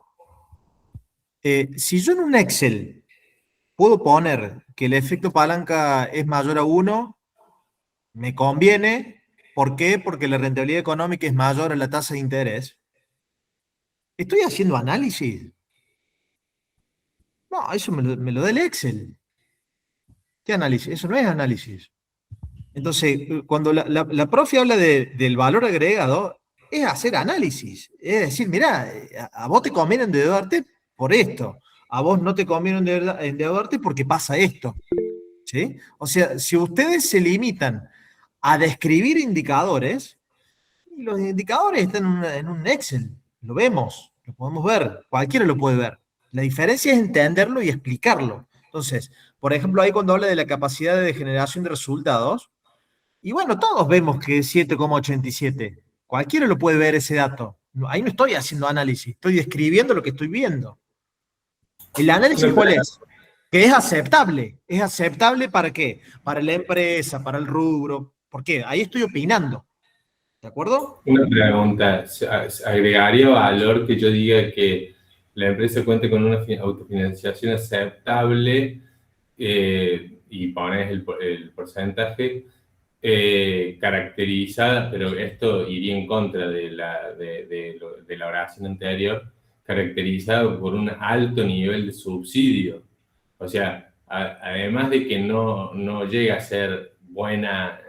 Si yo en un Excel puedo poner que el efecto palanca es mayor a 1, me conviene. ¿Por qué? Porque la rentabilidad económica es mayor a la tasa de interés. ¿Estoy haciendo análisis? No, eso me lo da el Excel. ¿Qué análisis? Eso no es análisis. Entonces, cuando la profe habla del valor agregado, es hacer análisis. Es decir, mirá, a vos te conviene endeudarte por esto. A vos no te conviene endeudarte porque pasa esto. ¿Sí? O sea, si ustedes se limitan a describir indicadores, y los indicadores están en un Excel, lo vemos, lo podemos ver, cualquiera lo puede ver. La diferencia es entenderlo y explicarlo. Entonces, por ejemplo, ahí cuando habla de la capacidad de generación de resultados, y bueno, todos vemos que es 7,87. Cualquiera lo puede ver ese dato. Ahí no estoy haciendo análisis, estoy describiendo lo que estoy viendo. ¿El análisis cuál es? Que es aceptable. ¿Es aceptable para qué? Para la empresa, para el rubro. ¿Por qué? Ahí estoy opinando. ¿De acuerdo? Una pregunta. ¿Agregaría valor que yo diga que la empresa cuente con una autofinanciación aceptable y pones el porcentaje caracterizada, pero esto iría en contra de la oración anterior, caracterizado por un alto nivel de subsidio? O sea, además de que no llega a ser buena,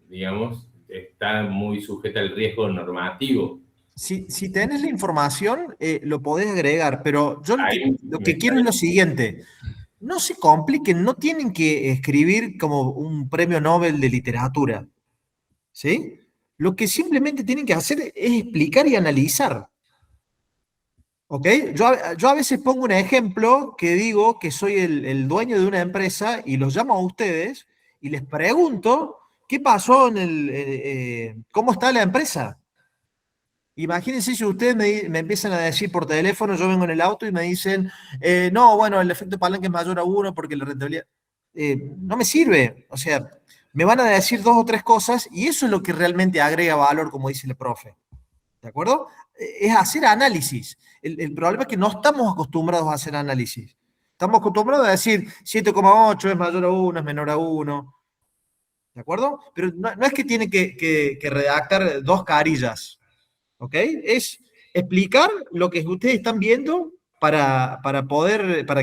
digamos, está muy sujeta al riesgo normativo. Si tenés la información, lo podés agregar, pero yo lo que quiero es lo siguiente. No se compliquen, no tienen que escribir como un premio Nobel de literatura. ¿Sí? Lo que simplemente tienen que hacer es explicar y analizar. ¿Ok? Yo a veces pongo un ejemplo que digo que soy el dueño de una empresa y los llamo a ustedes y les pregunto qué pasó cómo está la empresa. Imagínense si ustedes me empiezan a decir por teléfono, yo vengo en el auto y me dicen, no, bueno, el efecto palanca es mayor a 1 porque la rentabilidad... no me sirve. O sea, me van a decir 2 o 3 cosas y eso es lo que realmente agrega valor, como dice el profe. ¿De acuerdo? Es hacer análisis. El problema es que no estamos acostumbrados a hacer análisis. Estamos acostumbrados a decir 7,8 es mayor a 1, es menor a 1. ¿De acuerdo? Pero no es que tiene que redactar 2 carillas. ¿Ok? Es explicar lo que ustedes están viendo para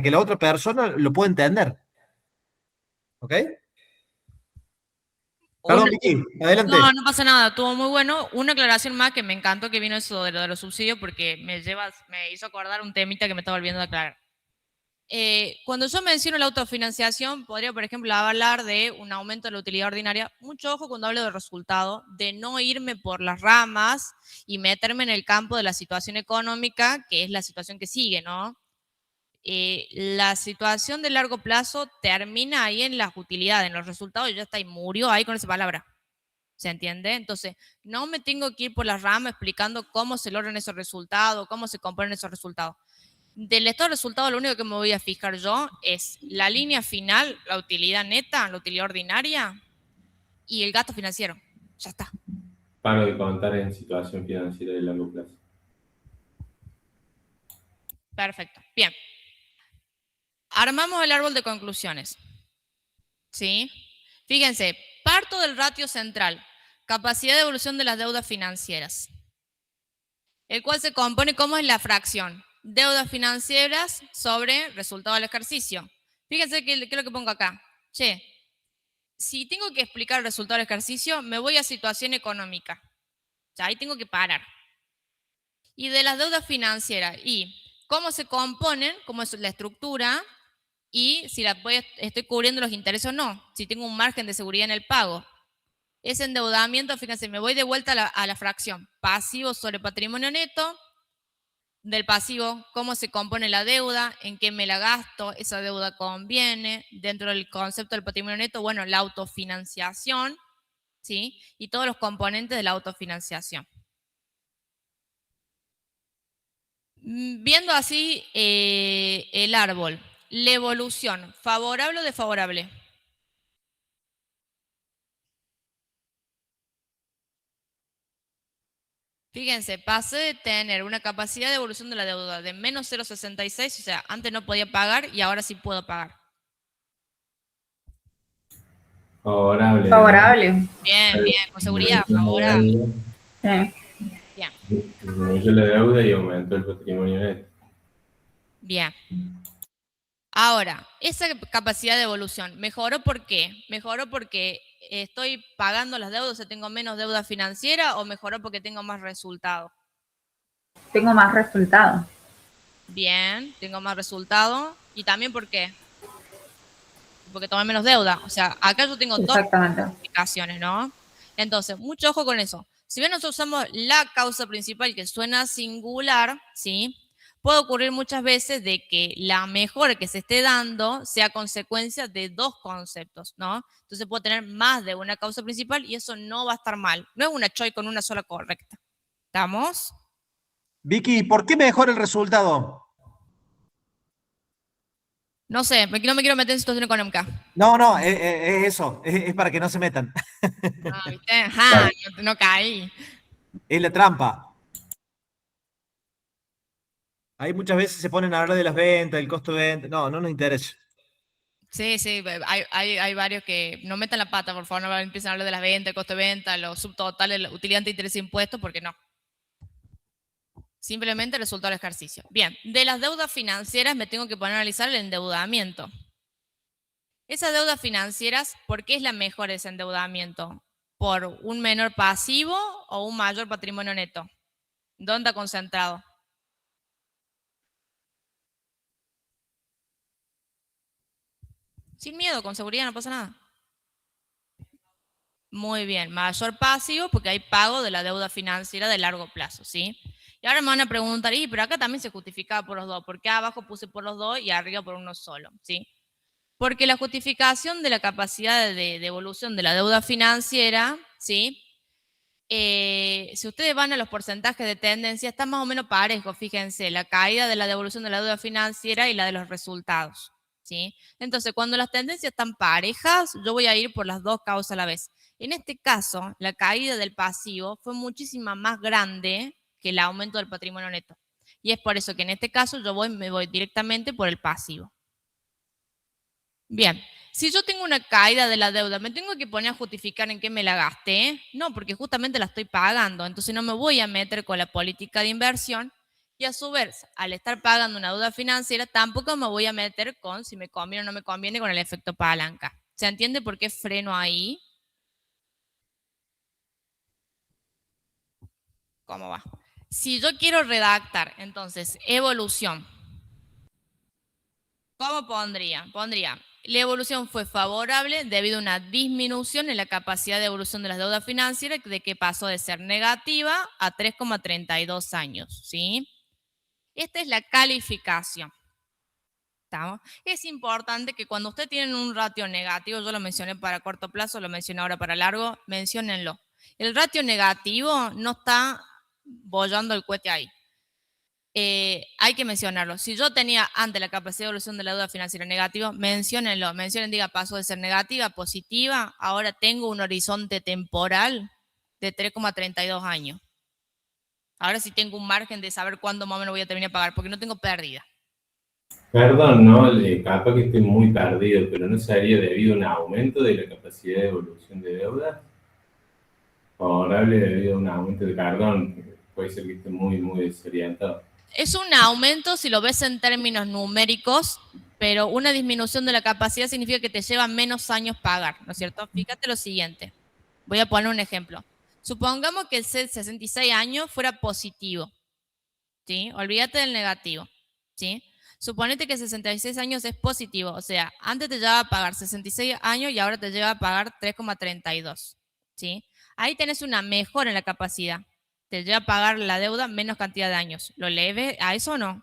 que la otra persona lo pueda entender. ¿Ok? Perdón, Vicky, adelante. No pasa nada, estuvo muy bueno. Una aclaración más que me encantó que vino eso de los subsidios porque me hizo acordar un temita que me estaba olvidando de aclarar. Cuando yo menciono la autofinanciación, podría, por ejemplo, hablar de un aumento de la utilidad ordinaria. Mucho ojo cuando hablo de resultado, de no irme por las ramas y meterme en el campo de la situación económica, que es la situación que sigue, ¿no? La situación de largo plazo termina ahí en las utilidades, en los resultados, y ya está, y murió ahí con esa palabra. ¿Se entiende? Entonces, no me tengo que ir por las ramas explicando cómo se logran esos resultados, cómo se componen esos resultados. Del estado de resultados, lo único que me voy a fijar yo es la línea final, la utilidad neta, la utilidad ordinaria y el gasto financiero. Ya está. Paro de contar en situación financiera de largo plazo. Perfecto. Bien. Armamos el árbol de conclusiones. ¿Sí? Fíjense, parto del ratio central, capacidad de evolución de las deudas financieras, el cual se compone como es la fracción. Deudas financieras sobre resultado del ejercicio. Fíjense qué es lo que pongo acá. Che, si tengo que explicar el resultado del ejercicio, me voy a situación económica. Ya ahí tengo que parar. Y de las deudas financieras, y cómo se componen, cómo es la estructura, y si estoy cubriendo los intereses o no, si tengo un margen de seguridad en el pago. Ese endeudamiento, fíjense, me voy de vuelta a la fracción. Pasivo sobre patrimonio neto. Del pasivo, cómo se compone la deuda, en qué me la gasto, esa deuda conviene, dentro del concepto del patrimonio neto, bueno, la autofinanciación, ¿sí? Y todos los componentes de la autofinanciación. Viendo así el árbol, la evolución, ¿favorable o desfavorable? Fíjense, pasé de tener una capacidad de evolución de la deuda de menos 0,66, o sea, antes no podía pagar y ahora sí puedo pagar. Favorable. Favorable. Bien, con seguridad, favorable. Sí. Bien. Disminuyó la deuda y aumentó el patrimonio neto. Bien. Ahora, esa capacidad de evolución, ¿mejoró por qué? ¿Mejoró porque estoy pagando las deudas, o sea, tengo menos deuda financiera, o mejoró porque tengo más resultado? Tengo más resultados. Bien, tengo más resultado. ¿Y también por qué? Porque tomé menos deuda. O sea, acá yo tengo dos Exactamente. explicaciones, ¿no? Entonces, mucho ojo con eso. Si bien nosotros usamos la causa principal, que suena singular, ¿sí? Puede ocurrir muchas veces de que la mejora que se esté dando sea consecuencia de dos conceptos, ¿no? Entonces puedo tener más de una causa principal y eso no va a estar mal. No es una choice con una sola correcta. ¿Estamos? Vicky, ¿por qué mejora el resultado? No sé, no me quiero meter en situación económica. No, es eso, es para que no se metan. Ah, ¿viste? Ajá, no caí. Es la trampa. Ahí muchas veces se ponen a hablar de las ventas, del costo de venta. No nos interesa. Sí, sí, hay varios que no metan la pata, por favor, no empiezan a hablar de las ventas, el costo de venta, los subtotales, la utilidad de interés e impuestos, porque no. Simplemente el resultado del ejercicio. Bien, de las deudas financieras me tengo que poner a analizar el endeudamiento. Esas deudas financieras, ¿por qué es la mejor ese endeudamiento? ¿Por un menor pasivo o un mayor patrimonio neto? ¿Dónde está concentrado? Sin miedo, con seguridad, no pasa nada. Muy bien, mayor pasivo porque hay pago de la deuda financiera de largo plazo, ¿sí? Y ahora me van a preguntar, pero acá también se justificaba por los dos, ¿por qué abajo puse por los dos y arriba por uno solo? ¿Sí? Porque la justificación de la capacidad de devolución de la deuda financiera, ¿sí? Si ustedes van a los porcentajes de tendencia, está más o menos parejo, fíjense, la caída de la devolución de la deuda financiera y la de los resultados, ¿sí? Entonces, cuando las tendencias están parejas, yo voy a ir por las dos causas a la vez. En este caso, la caída del pasivo fue muchísimo más grande que el aumento del patrimonio neto. Y es por eso que en este caso me voy directamente por el pasivo. Bien, si yo tengo una caída de la deuda, ¿me tengo que poner a justificar en qué me la gasté? No, porque justamente la estoy pagando, entonces no me voy a meter con la política de inversión y a su vez, al estar pagando una deuda financiera, tampoco me voy a meter con si me conviene o no me conviene con el efecto palanca. ¿Se entiende por qué freno ahí? ¿Cómo va? Si yo quiero redactar, entonces, evolución, ¿cómo pondría? Pondría, la evolución fue favorable debido a una disminución en la capacidad de evolución de las deudas financieras, de que pasó de ser negativa a 3,32 años, ¿sí? Esta es la calificación. ¿Estamos? Es importante que cuando usted tiene un ratio negativo, yo lo mencioné para corto plazo, lo menciono ahora para largo, menciónenlo. El ratio negativo no está bollando el cohete ahí. Hay que mencionarlo. Si yo tenía antes la capacidad de evolución de la deuda financiera negativa, menciónenlo. Diga, pasó de ser negativa a positiva. Ahora tengo un horizonte temporal de 3,32 años. Ahora sí tengo un margen de saber cuándo más o menos voy a terminar de pagar, porque no tengo pérdida. Perdón, ¿no? Capaz que estoy muy perdido, pero ¿no sería debido a un aumento de la capacidad de evolución de deuda? Favorable debido a un aumento de perdón. Puede ser que esté muy desorientado. Es un aumento si lo ves en términos numéricos, pero una disminución de la capacidad significa que te lleva menos años pagar, ¿no es cierto? Fíjate lo siguiente. Voy a poner un ejemplo. Supongamos que el 66 años fuera positivo, ¿sí? Olvídate del negativo, ¿sí? Suponete que 66 años es positivo, o sea, antes te llevaba a pagar 66 años y ahora te lleva a pagar 3,32, ¿sí? Ahí tenés una mejora en la capacidad. Te lleva a pagar la deuda menos cantidad de años. ¿Lo lees a eso o no?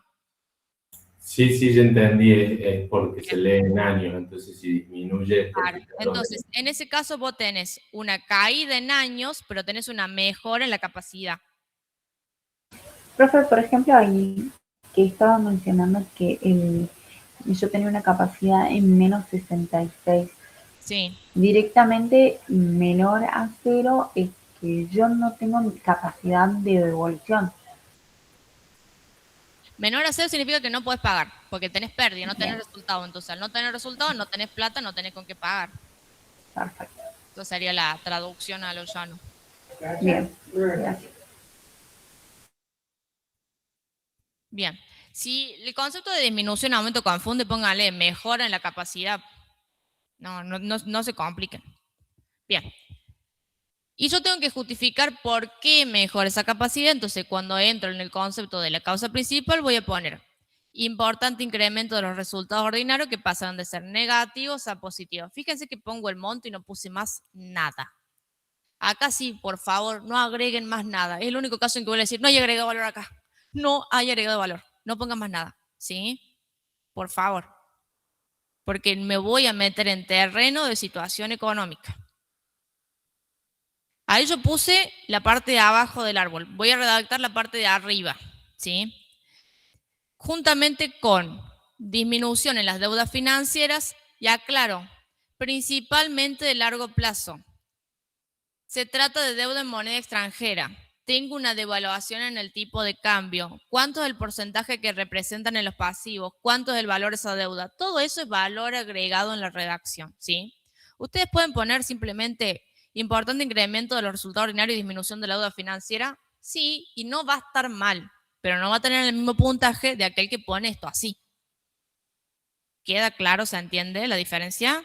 Sí, yo entendí, es porque se lee en años, entonces si disminuye... Claro. Entonces, en ese caso vos tenés una caída en años, pero tenés una mejora en la capacidad. Profe, por ejemplo, ahí que estaba mencionando que yo tenía una capacidad en menos 66. Sí. Directamente menor a 0 es que yo no tengo capacidad de devolución. Menor a 0 significa que no puedes pagar, porque tenés pérdida, no tenés resultado. Entonces, al no tener resultado, no tenés plata, no tenés con qué pagar. Perfecto. Esa sería la traducción a lo llano. Bien, gracias. Bien. Si el concepto de disminución aumento confunde, póngale mejora en la capacidad. No se compliquen. Bien. Y yo tengo que justificar por qué mejora esa capacidad. Entonces, cuando entro en el concepto de la causa principal, voy a poner importante incremento de los resultados ordinarios que pasan de ser negativos a positivos. Fíjense que pongo el monto y no puse más nada. Acá sí, por favor, no agreguen más nada. Es el único caso en que voy a decir, no hay agregado valor acá. No hay agregado valor. No pongan más nada. ¿Sí? Por favor. Porque me voy a meter en terreno de situación económica. Ahí yo puse la parte de abajo del árbol. Voy a redactar la parte de arriba. ¿Sí? Juntamente con disminución en las deudas financieras, y aclaro, principalmente de largo plazo. Se trata de deuda en moneda extranjera. Tengo una devaluación en el tipo de cambio. ¿Cuánto es el porcentaje que representan en los pasivos? ¿Cuánto es el valor de esa deuda? Todo eso es valor agregado en la redacción, ¿sí? Ustedes pueden poner simplemente importante incremento de los resultados ordinarios y disminución de la deuda financiera. Sí, y no va a estar mal, pero no va a tener el mismo puntaje de aquel que pone esto así. ¿Queda claro? ¿Se entiende la diferencia?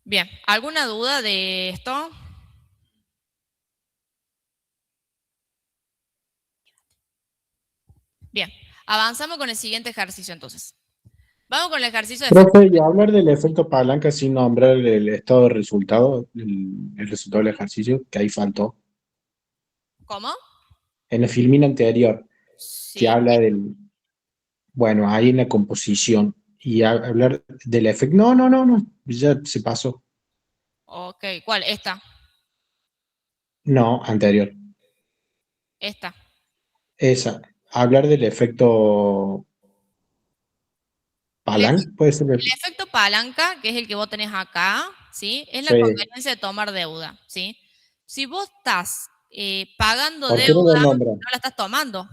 Bien, ¿alguna duda de esto? Bien, avanzamos con el siguiente ejercicio entonces. Vamos con el ejercicio de... Profe, y hablar del efecto palanca sin nombrar el estado de resultado, el resultado del ejercicio, que ahí faltó. ¿Cómo? En el filmín anterior, Sí. que habla del... Bueno, ahí en la composición. Y hablar del efecto... No, ya se pasó. Ok, ¿cuál? Esta. No, anterior. Esta. Esa. Hablar del efecto palanca, puede ser. El efecto palanca, que es el que vos tenés acá, ¿sí? Es la Sí. conveniencia de tomar deuda, ¿sí? Si vos estás pagando ¿Por qué no deuda, lo nombra? no la estás tomando.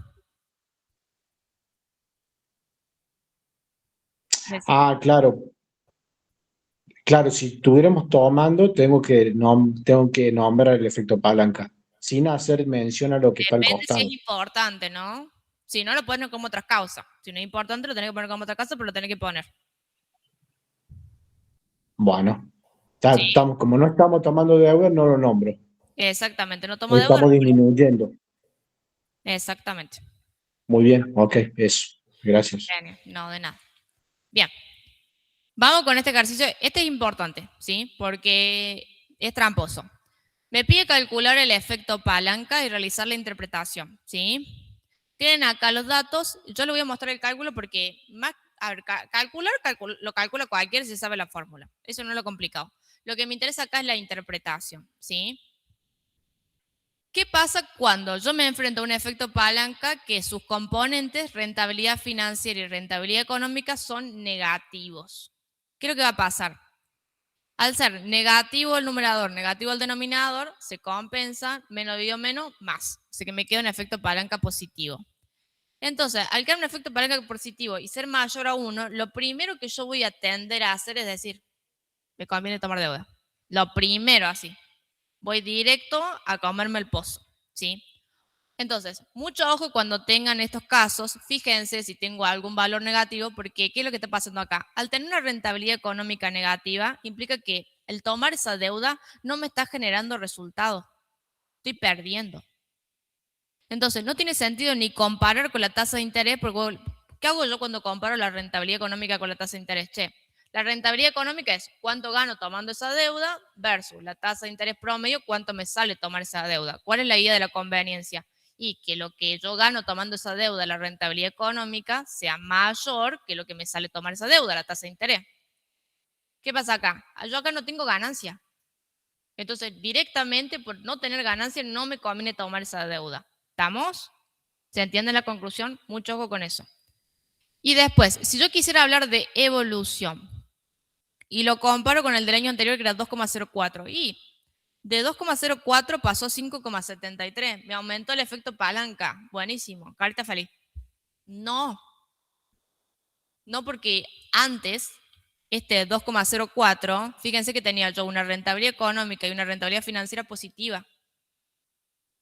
Ah, claro. Claro, si estuviéramos tomando, tengo que nombrar el efecto palanca, sin hacer mención a lo que está al Depende si es costado. importante, ¿no? Si no, lo pones como otras causas. Si no es importante, lo tenés que poner como otra causa, pero lo tenés que poner. Bueno, Sí. como no estamos tomando deuda, no lo nombro. Exactamente, no tomo Hoy deuda. estamos disminuyendo. Exactamente. Muy bien, ok, eso. Gracias. Genio, no, de nada. Bien. Vamos con este ejercicio. Este es importante, ¿sí? Porque es tramposo. Me pide calcular el efecto palanca y realizar la interpretación, ¿sí? Tienen acá los datos. Yo les voy a mostrar el cálculo porque a ver, lo calcula cualquiera si sabe la fórmula. Eso no es lo complicado. Lo que me interesa acá es la interpretación, ¿sí? ¿Qué pasa cuando yo me enfrento a un efecto palanca que sus componentes, rentabilidad financiera y rentabilidad económica, son negativos? ¿Qué es lo que va a pasar? Al ser negativo el numerador, negativo el denominador, se compensa, menos dividido menos, más. Así que me queda un efecto palanca positivo. Entonces, al quedar un efecto palanca positivo y ser mayor a 1, lo primero que yo voy a tender a hacer es decir, me conviene tomar deuda. Lo primero así. Voy directo a comerme el pozo, ¿sí? Entonces, mucho ojo cuando tengan estos casos, fíjense si tengo algún valor negativo, porque ¿qué es lo que está pasando acá? Al tener una rentabilidad económica negativa, implica que el tomar esa deuda no me está generando resultados. Estoy perdiendo. Entonces, no tiene sentido ni comparar con la tasa de interés, porque ¿qué hago yo cuando comparo la rentabilidad económica con la tasa de interés? Che, la rentabilidad económica es cuánto gano tomando esa deuda versus la tasa de interés promedio, cuánto me sale tomar esa deuda. ¿Cuál es la idea de la conveniencia? Y que lo que yo gano tomando esa deuda, la rentabilidad económica, sea mayor que lo que me sale tomar esa deuda, la tasa de interés. ¿Qué pasa acá? Yo acá no tengo ganancia. Entonces, directamente por no tener ganancia, no me conviene tomar esa deuda. ¿Estamos? ¿Se entiende la conclusión? Mucho ojo con eso. Y después, si yo quisiera hablar de evolución y lo comparo con el del año anterior que era 2,04 y de 2,04 pasó a 5,73, me aumentó el efecto palanca, buenísimo, carita feliz. No, porque antes este 2,04, fíjense que tenía yo una rentabilidad económica y una rentabilidad financiera positiva.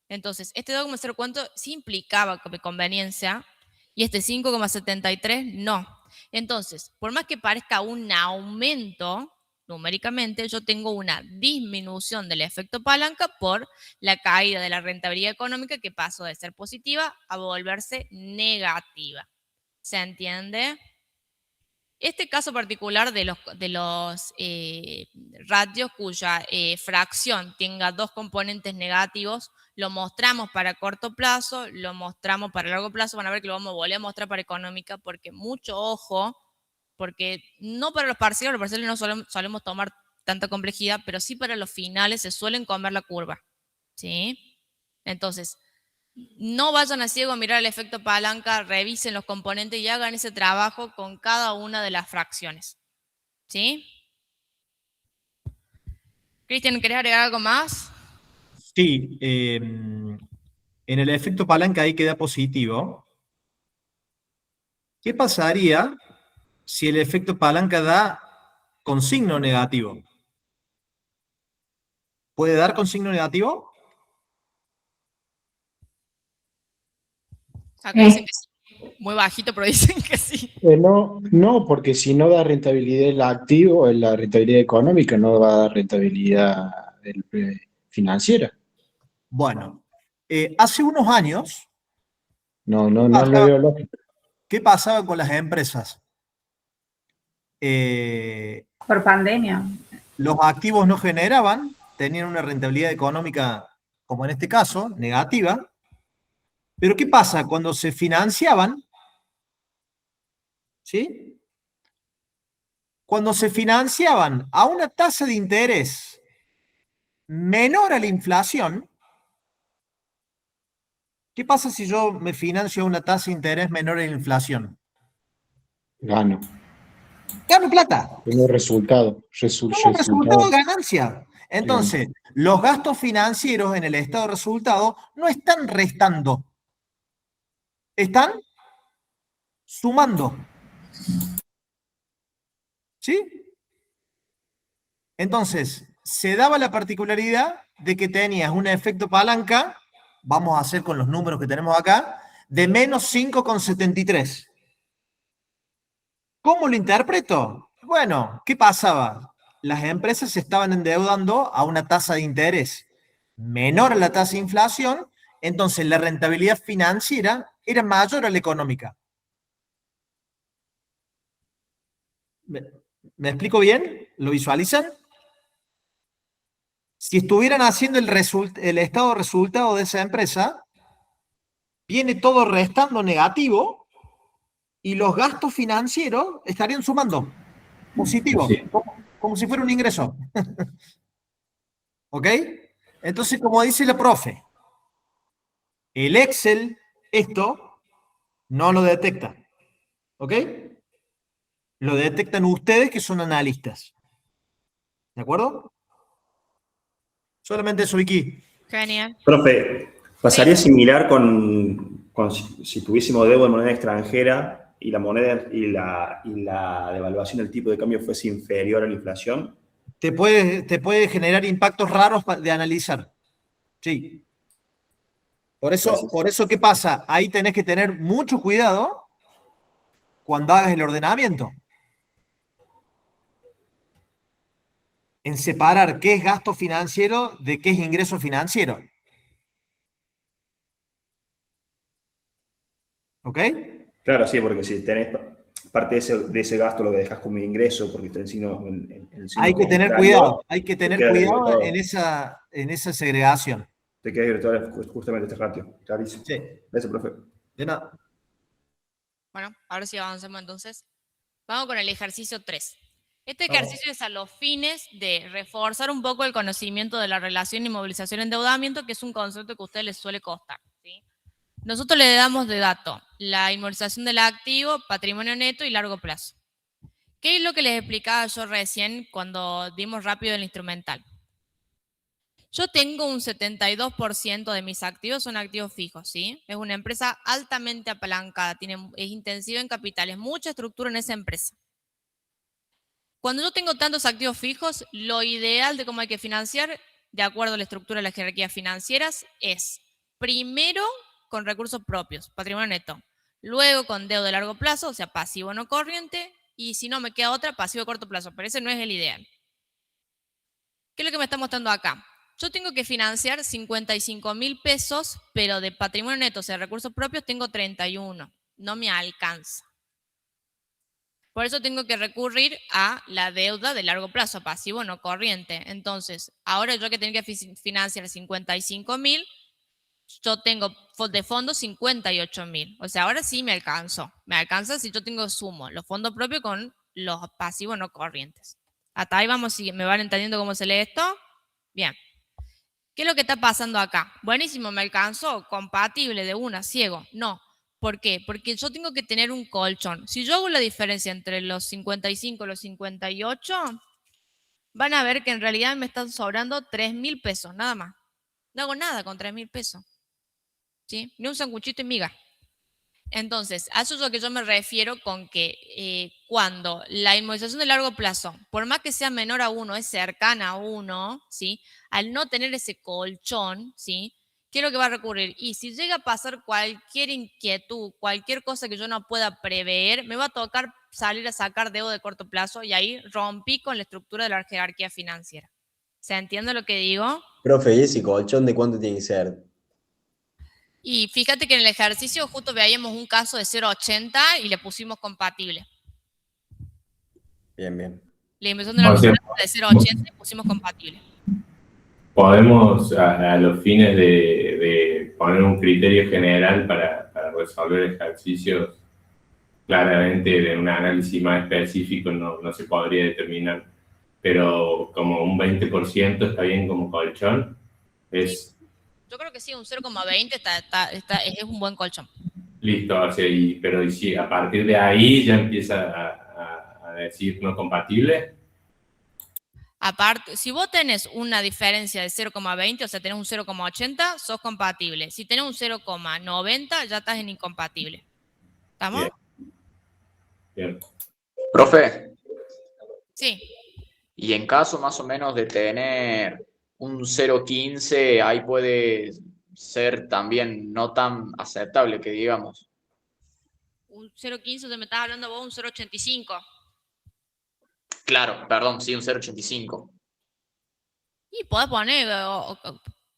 Entonces, este 2,0 cuánto sí implicaba conveniencia y este 5,73 no. Entonces, por más que parezca un aumento numéricamente, yo tengo una disminución del efecto palanca por la caída de la rentabilidad económica que pasó de ser positiva a volverse negativa. ¿Se entiende? Este caso particular de los ratios cuya fracción tenga dos componentes negativos, lo mostramos para corto plazo, lo mostramos para largo plazo, van a ver que lo vamos a volver a mostrar para económica, porque mucho ojo, porque no para los parciales no solemos tomar tanta complejidad, pero sí para los finales se suelen comer la curva, ¿sí? Entonces, no vayan a ciego a mirar el efecto palanca, revisen los componentes y hagan ese trabajo con cada una de las fracciones. ¿Sí? Cristian, ¿querés agregar algo más? Sí, en el efecto palanca ahí queda positivo. ¿Qué pasaría si el efecto palanca da con signo negativo? ¿Puede dar con signo negativo? Acá dicen que sí. Muy bajito, pero dicen que sí. No, porque si no da rentabilidad el activo, la rentabilidad económica no va a dar rentabilidad financiera. Bueno, hace unos años, No le veo lógica. ¿qué pasaba con las empresas? Por pandemia. Los activos no generaban, tenían una rentabilidad económica, como en este caso, negativa. Pero ¿qué pasa? Cuando se financiaban, ¿sí? Cuando se financiaban a una tasa de interés menor a la inflación, ¿qué pasa si yo me financio a una tasa de interés menor a la inflación? Gano. Gano plata. Tengo resultado. Resultado de ganancia. Entonces, los gastos financieros en el estado de resultado no están restando, están sumando. ¿Sí? Entonces, se daba la particularidad de que tenías un efecto palanca, vamos a hacer con los números que tenemos acá, de menos 5,73. ¿Cómo lo interpreto? Bueno, ¿qué pasaba? Las empresas se estaban endeudando a una tasa de interés menor a la tasa de inflación, entonces la rentabilidad financiera era mayor a la económica. ¿Me explico bien? ¿Lo visualizan? Si estuvieran haciendo el estado de resultado de esa empresa, viene todo restando negativo y los gastos financieros estarían sumando positivo, Sí. como si fuera un ingreso. ¿Ok? Entonces, como dice la profe, el Excel esto no lo detecta. ¿Ok? Lo detectan ustedes que son analistas. ¿De acuerdo? Solamente eso, Vicky. Genial. Profe, ¿pasaría similar con si tuviésemos deuda de moneda extranjera y la moneda y la devaluación del tipo de cambio fuese inferior a la inflación? Te puede generar impactos raros de analizar. Sí. Por eso, ¿qué pasa? Ahí tenés que tener mucho cuidado cuando hagas el ordenamiento. En separar qué es gasto financiero de qué es ingreso financiero. ¿Ok? Claro, sí, porque si tenés parte de ese gasto lo que dejas como ingreso porque está en el signo Hay que tener contrario, cuidado en esa segregación. Te queda virtual justamente este ratio. Clarísimo. Sí. Gracias, profe. De nada. Bueno, ahora sí avancemos entonces. Vamos con el ejercicio 3. Este ejercicio es a los fines de reforzar un poco el conocimiento de la relación inmovilización-endeudamiento, que es un concepto que a ustedes les suele costar, ¿sí? Nosotros le damos de dato la inmovilización del activo, patrimonio neto y largo plazo. ¿Qué es lo que les explicaba yo recién cuando dimos rápido el instrumental? Yo tengo un 72% de mis activos son activos fijos, ¿sí? Es una empresa altamente apalancada, es intensiva en capitales, mucha estructura en esa empresa. Cuando yo tengo tantos activos fijos, lo ideal de cómo hay que financiar, de acuerdo a la estructura de las jerarquías financieras, es primero con recursos propios, patrimonio neto, luego con deuda de largo plazo, o sea, pasivo no corriente, y si no me queda otra, pasivo de corto plazo, pero ese no es el ideal. ¿Qué es lo que me está mostrando acá? Yo tengo que financiar 55.000 pesos, pero de patrimonio neto, o sea, recursos propios, tengo 31. No me alcanza. Por eso tengo que recurrir a la deuda de largo plazo, pasivo no corriente. Entonces, ahora yo que tengo que financiar 55.000, yo tengo de fondo 58.000. O sea, ahora sí me alcanzó. Me alcanza si yo tengo sumo los fondos propios con los pasivos no corrientes. Hasta ahí vamos, si me van entendiendo cómo se lee esto. Bien. ¿Qué es lo que está pasando acá? Buenísimo, me alcanzó, compatible de una, ciego. No. ¿Por qué? Porque yo tengo que tener un colchón. Si yo hago la diferencia entre los 55 y los 58, van a ver que en realidad me están sobrando 3.000 pesos, nada más. No hago nada con 3.000 pesos. ¿Sí? Ni un sanguchito y miga. Entonces, a eso es lo que yo me refiero con que cuando la inmovilización de largo plazo, por más que sea menor a 1, es cercana a 1, ¿sí? Al no tener ese colchón, ¿sí? ¿Qué es lo que va a recurrir? Y si llega a pasar cualquier inquietud, cualquier cosa que yo no pueda prever, me va a tocar salir a sacar deuda de corto plazo y ahí rompí con la estructura de la jerarquía financiera. ¿Se entiende lo que digo? Profe, ¿y ese colchón de cuánto tiene que ser? Y fíjate que en el ejercicio justo veíamos un caso de 0,80 y le pusimos compatible. Bien, bien. La inversión de largo plazo de 0,80 y pusimos compatible. Podemos, a los fines de poner un criterio general para resolver ejercicios, claramente en un análisis más específico no se podría determinar, pero como un 20% está bien como colchón. Yo creo que sí, un 0,20 es un buen colchón. Listo, o sea, pero ¿y si a partir de ahí ya empieza a decir no compatible? Aparte, si vos tenés una diferencia de 0,20, o sea, tenés un 0,80, sos compatible. Si tenés un 0,90, ya estás en incompatible. ¿Estamos? Bien. Profe, Sí. y en caso más o menos de tener un 0,15, ahí puede ser también no tan aceptable que digamos. Un 0,15, te me estás hablando vos, un 0,85. Claro, perdón, sí, un 0,85. Y podés poner,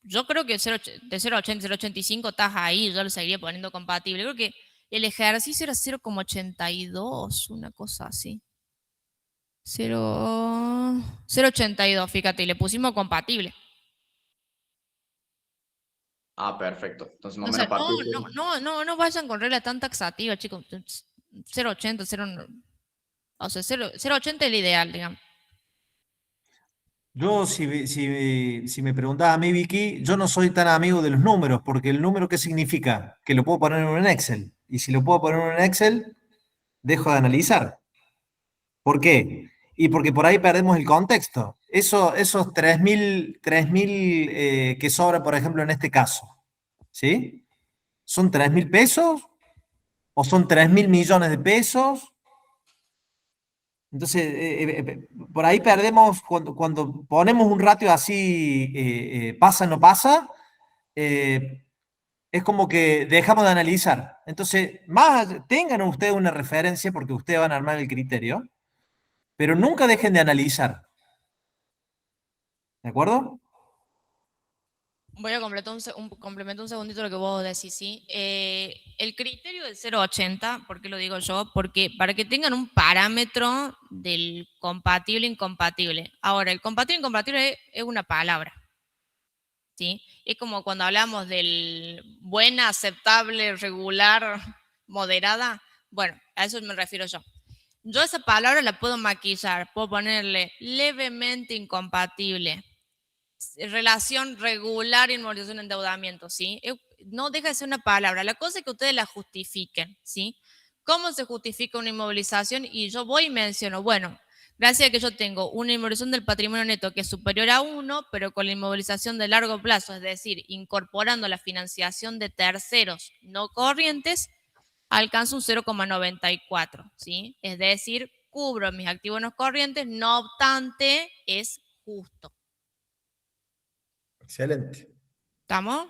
yo creo que de 0,80 y 0,85 estás ahí, yo lo seguiría poniendo compatible. Creo que el ejercicio era 0,82, una cosa así. 0,82, fíjate, y le pusimos compatible. Ah, perfecto. Entonces, más O o sea, menos a partir de... no vayan con reglas tan taxativas, chicos. 0,80, 0, o sea, 0,80 es el ideal, digamos. Yo, si me preguntaba a mí, Vicky, yo no soy tan amigo de los números, porque el número, ¿qué significa? Que lo puedo poner en un Excel. Y si lo puedo poner en un Excel, dejo de analizar. ¿Por qué? Y porque por ahí perdemos el contexto. Esos 3.000 que sobran, por ejemplo, en este caso, ¿sí? ¿Son 3.000 pesos? ¿O son 3.000 millones de pesos? Entonces, por ahí perdemos, cuando ponemos un ratio así, pasa, no pasa, es como que dejamos de analizar. Entonces, tengan ustedes una referencia porque ustedes van a armar el criterio, pero nunca dejen de analizar. ¿De acuerdo? Voy a complementar un segundito lo que vos decís, ¿sí? El criterio del 0,80, ¿por qué lo digo yo? Porque para que tengan un parámetro del compatible e incompatible. Ahora, el compatible e incompatible es una palabra, ¿sí? Es como cuando hablamos del buena, aceptable, regular, moderada. Bueno, a eso me refiero yo. Yo esa palabra la puedo maquillar, puedo ponerle levemente incompatible, relación regular, inmovilización, endeudamiento, ¿sí? No deja de ser una palabra. La cosa es que ustedes la justifiquen, ¿sí? ¿Cómo se justifica una inmovilización? Y yo voy y menciono, bueno, gracias a que yo tengo una inmovilización del patrimonio neto que es superior a 1, pero con la inmovilización de largo plazo, es decir, incorporando la financiación de terceros no corrientes, alcanzo un 0,94, ¿sí? Es decir, cubro mis activos no corrientes, no obstante, es justo. Excelente. ¿Estamos?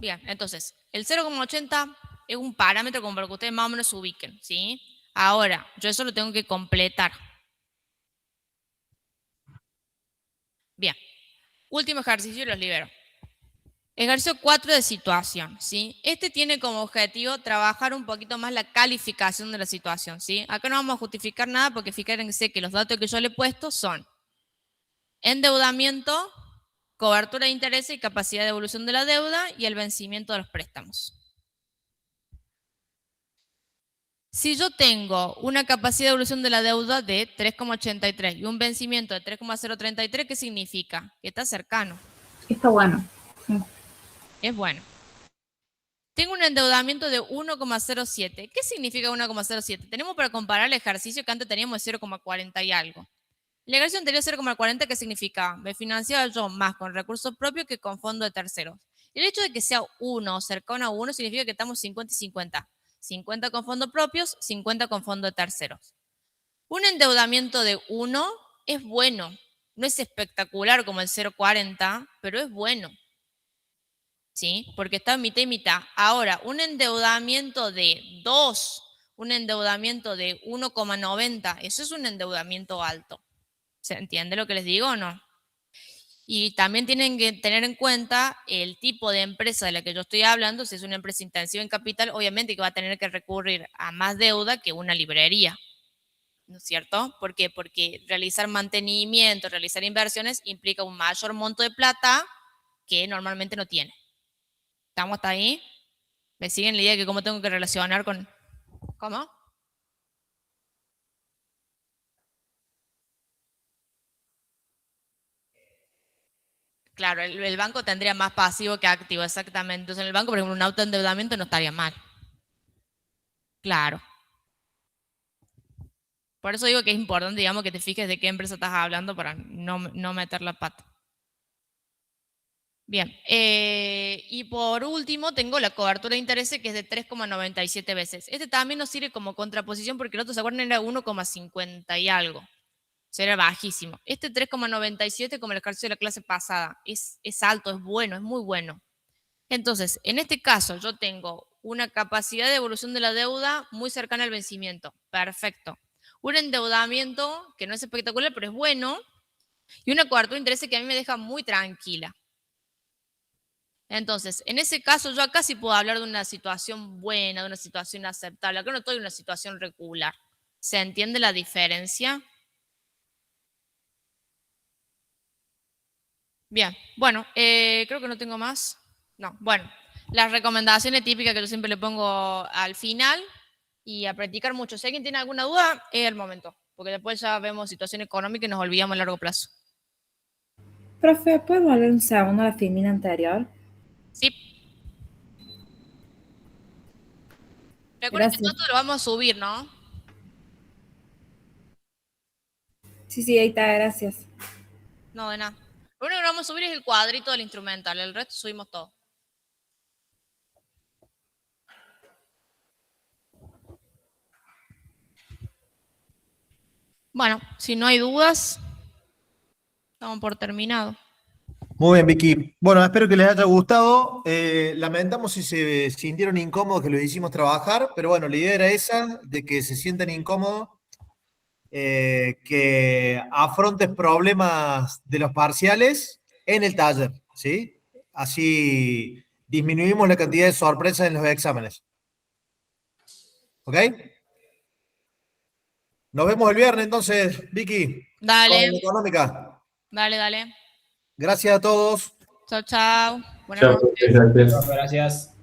Bien, entonces, el 0,80 es un parámetro como para que ustedes más o menos se ubiquen, ¿sí? Ahora, yo eso lo tengo que completar. Bien, último ejercicio y los libero. Ejercicio 4 de situación, ¿sí? Este tiene como objetivo trabajar un poquito más la calificación de la situación, ¿sí? Acá no vamos a justificar nada porque fíjense que los datos que yo le he puesto son endeudamiento, cobertura de intereses y capacidad de devolución de la deuda y el vencimiento de los préstamos. Si yo tengo una capacidad de devolución de la deuda de 3,83 y un vencimiento de 3,033, ¿qué significa? Que está cercano. Está bueno. Sí. Es bueno. Tengo un endeudamiento de 1,07. ¿Qué significa 1,07? Tenemos para comparar el ejercicio que antes teníamos de 0,40 y algo. El ejercicio anterior 0,40, ¿qué significaba? Me financiaba yo más con recursos propios que con fondos de terceros. El hecho de que sea 1 o cercano a 1 significa que estamos 50 y 50. 50 con fondos propios, 50 con fondos de terceros. Un endeudamiento de 1 es bueno. No es espectacular como el 0,40, pero es bueno. ¿Sí? Porque está mitad y mitad. Ahora, un endeudamiento de 2, un endeudamiento de 1,90, eso es un endeudamiento alto. ¿Se entiende lo que les digo o no? Y también tienen que tener en cuenta el tipo de empresa de la que yo estoy hablando. Si es una empresa intensiva en capital, obviamente que va a tener que recurrir a más deuda que una librería. ¿No es cierto? ¿Por qué? Porque realizar mantenimiento, realizar inversiones implica un mayor monto de plata que normalmente no tiene. ¿Estamos hasta ahí? ¿Me siguen la idea de que cómo tengo que relacionar con... ¿Cómo? Claro, el banco tendría más pasivo que activo, exactamente. Entonces en el banco, por ejemplo, un autoendeudamiento no estaría mal. Claro. Por eso digo que es importante, digamos, que te fijes de qué empresa estás hablando para no meter la pata. Bien, y por último tengo la cobertura de intereses que es de 3,97 veces. Este también nos sirve como contraposición porque el otro, ¿se acuerdan? Era 1,50 y algo. O sea, era bajísimo. Este 3,97 como el ejercicio de la clase pasada. Es alto, es bueno, es muy bueno. Entonces, en este caso yo tengo una capacidad de devolución de la deuda muy cercana al vencimiento. Perfecto. Un endeudamiento que no es espectacular, pero es bueno. Y una cobertura de intereses que a mí me deja muy tranquila. Entonces, en ese caso, yo acá sí puedo hablar de una situación buena, de una situación aceptable. Acá no estoy en una situación regular. ¿Se entiende la diferencia? Bien, bueno, creo que no tengo más. No, bueno, las recomendaciones típicas que yo siempre le pongo al final y a practicar mucho. Si alguien tiene alguna duda, es el momento, porque después ya vemos situación económica y nos olvidamos a largo plazo. Profe, ¿puedes volver un segundo a la filmina anterior? Sí. Recuerden que Gracias. todo lo vamos a subir, ¿no? Sí, ahí está, gracias. No, de nada. Lo único que vamos a subir es el cuadrito del instrumental, el resto subimos todo. Bueno, si no hay dudas, estamos por terminado. Muy bien, Vicky. Bueno, espero que les haya gustado. Lamentamos si se sintieron incómodos que los hicimos trabajar, pero bueno, la idea era esa, de que se sientan incómodos, que afrontes problemas de los parciales en el taller, ¿sí? Así disminuimos la cantidad de sorpresas en los exámenes. ¿Ok? Nos vemos el viernes entonces, Vicky. Dale. Con la económica. Dale, dale. Gracias a todos. Chao, chao. Buenas noches. Gracias. Gracias.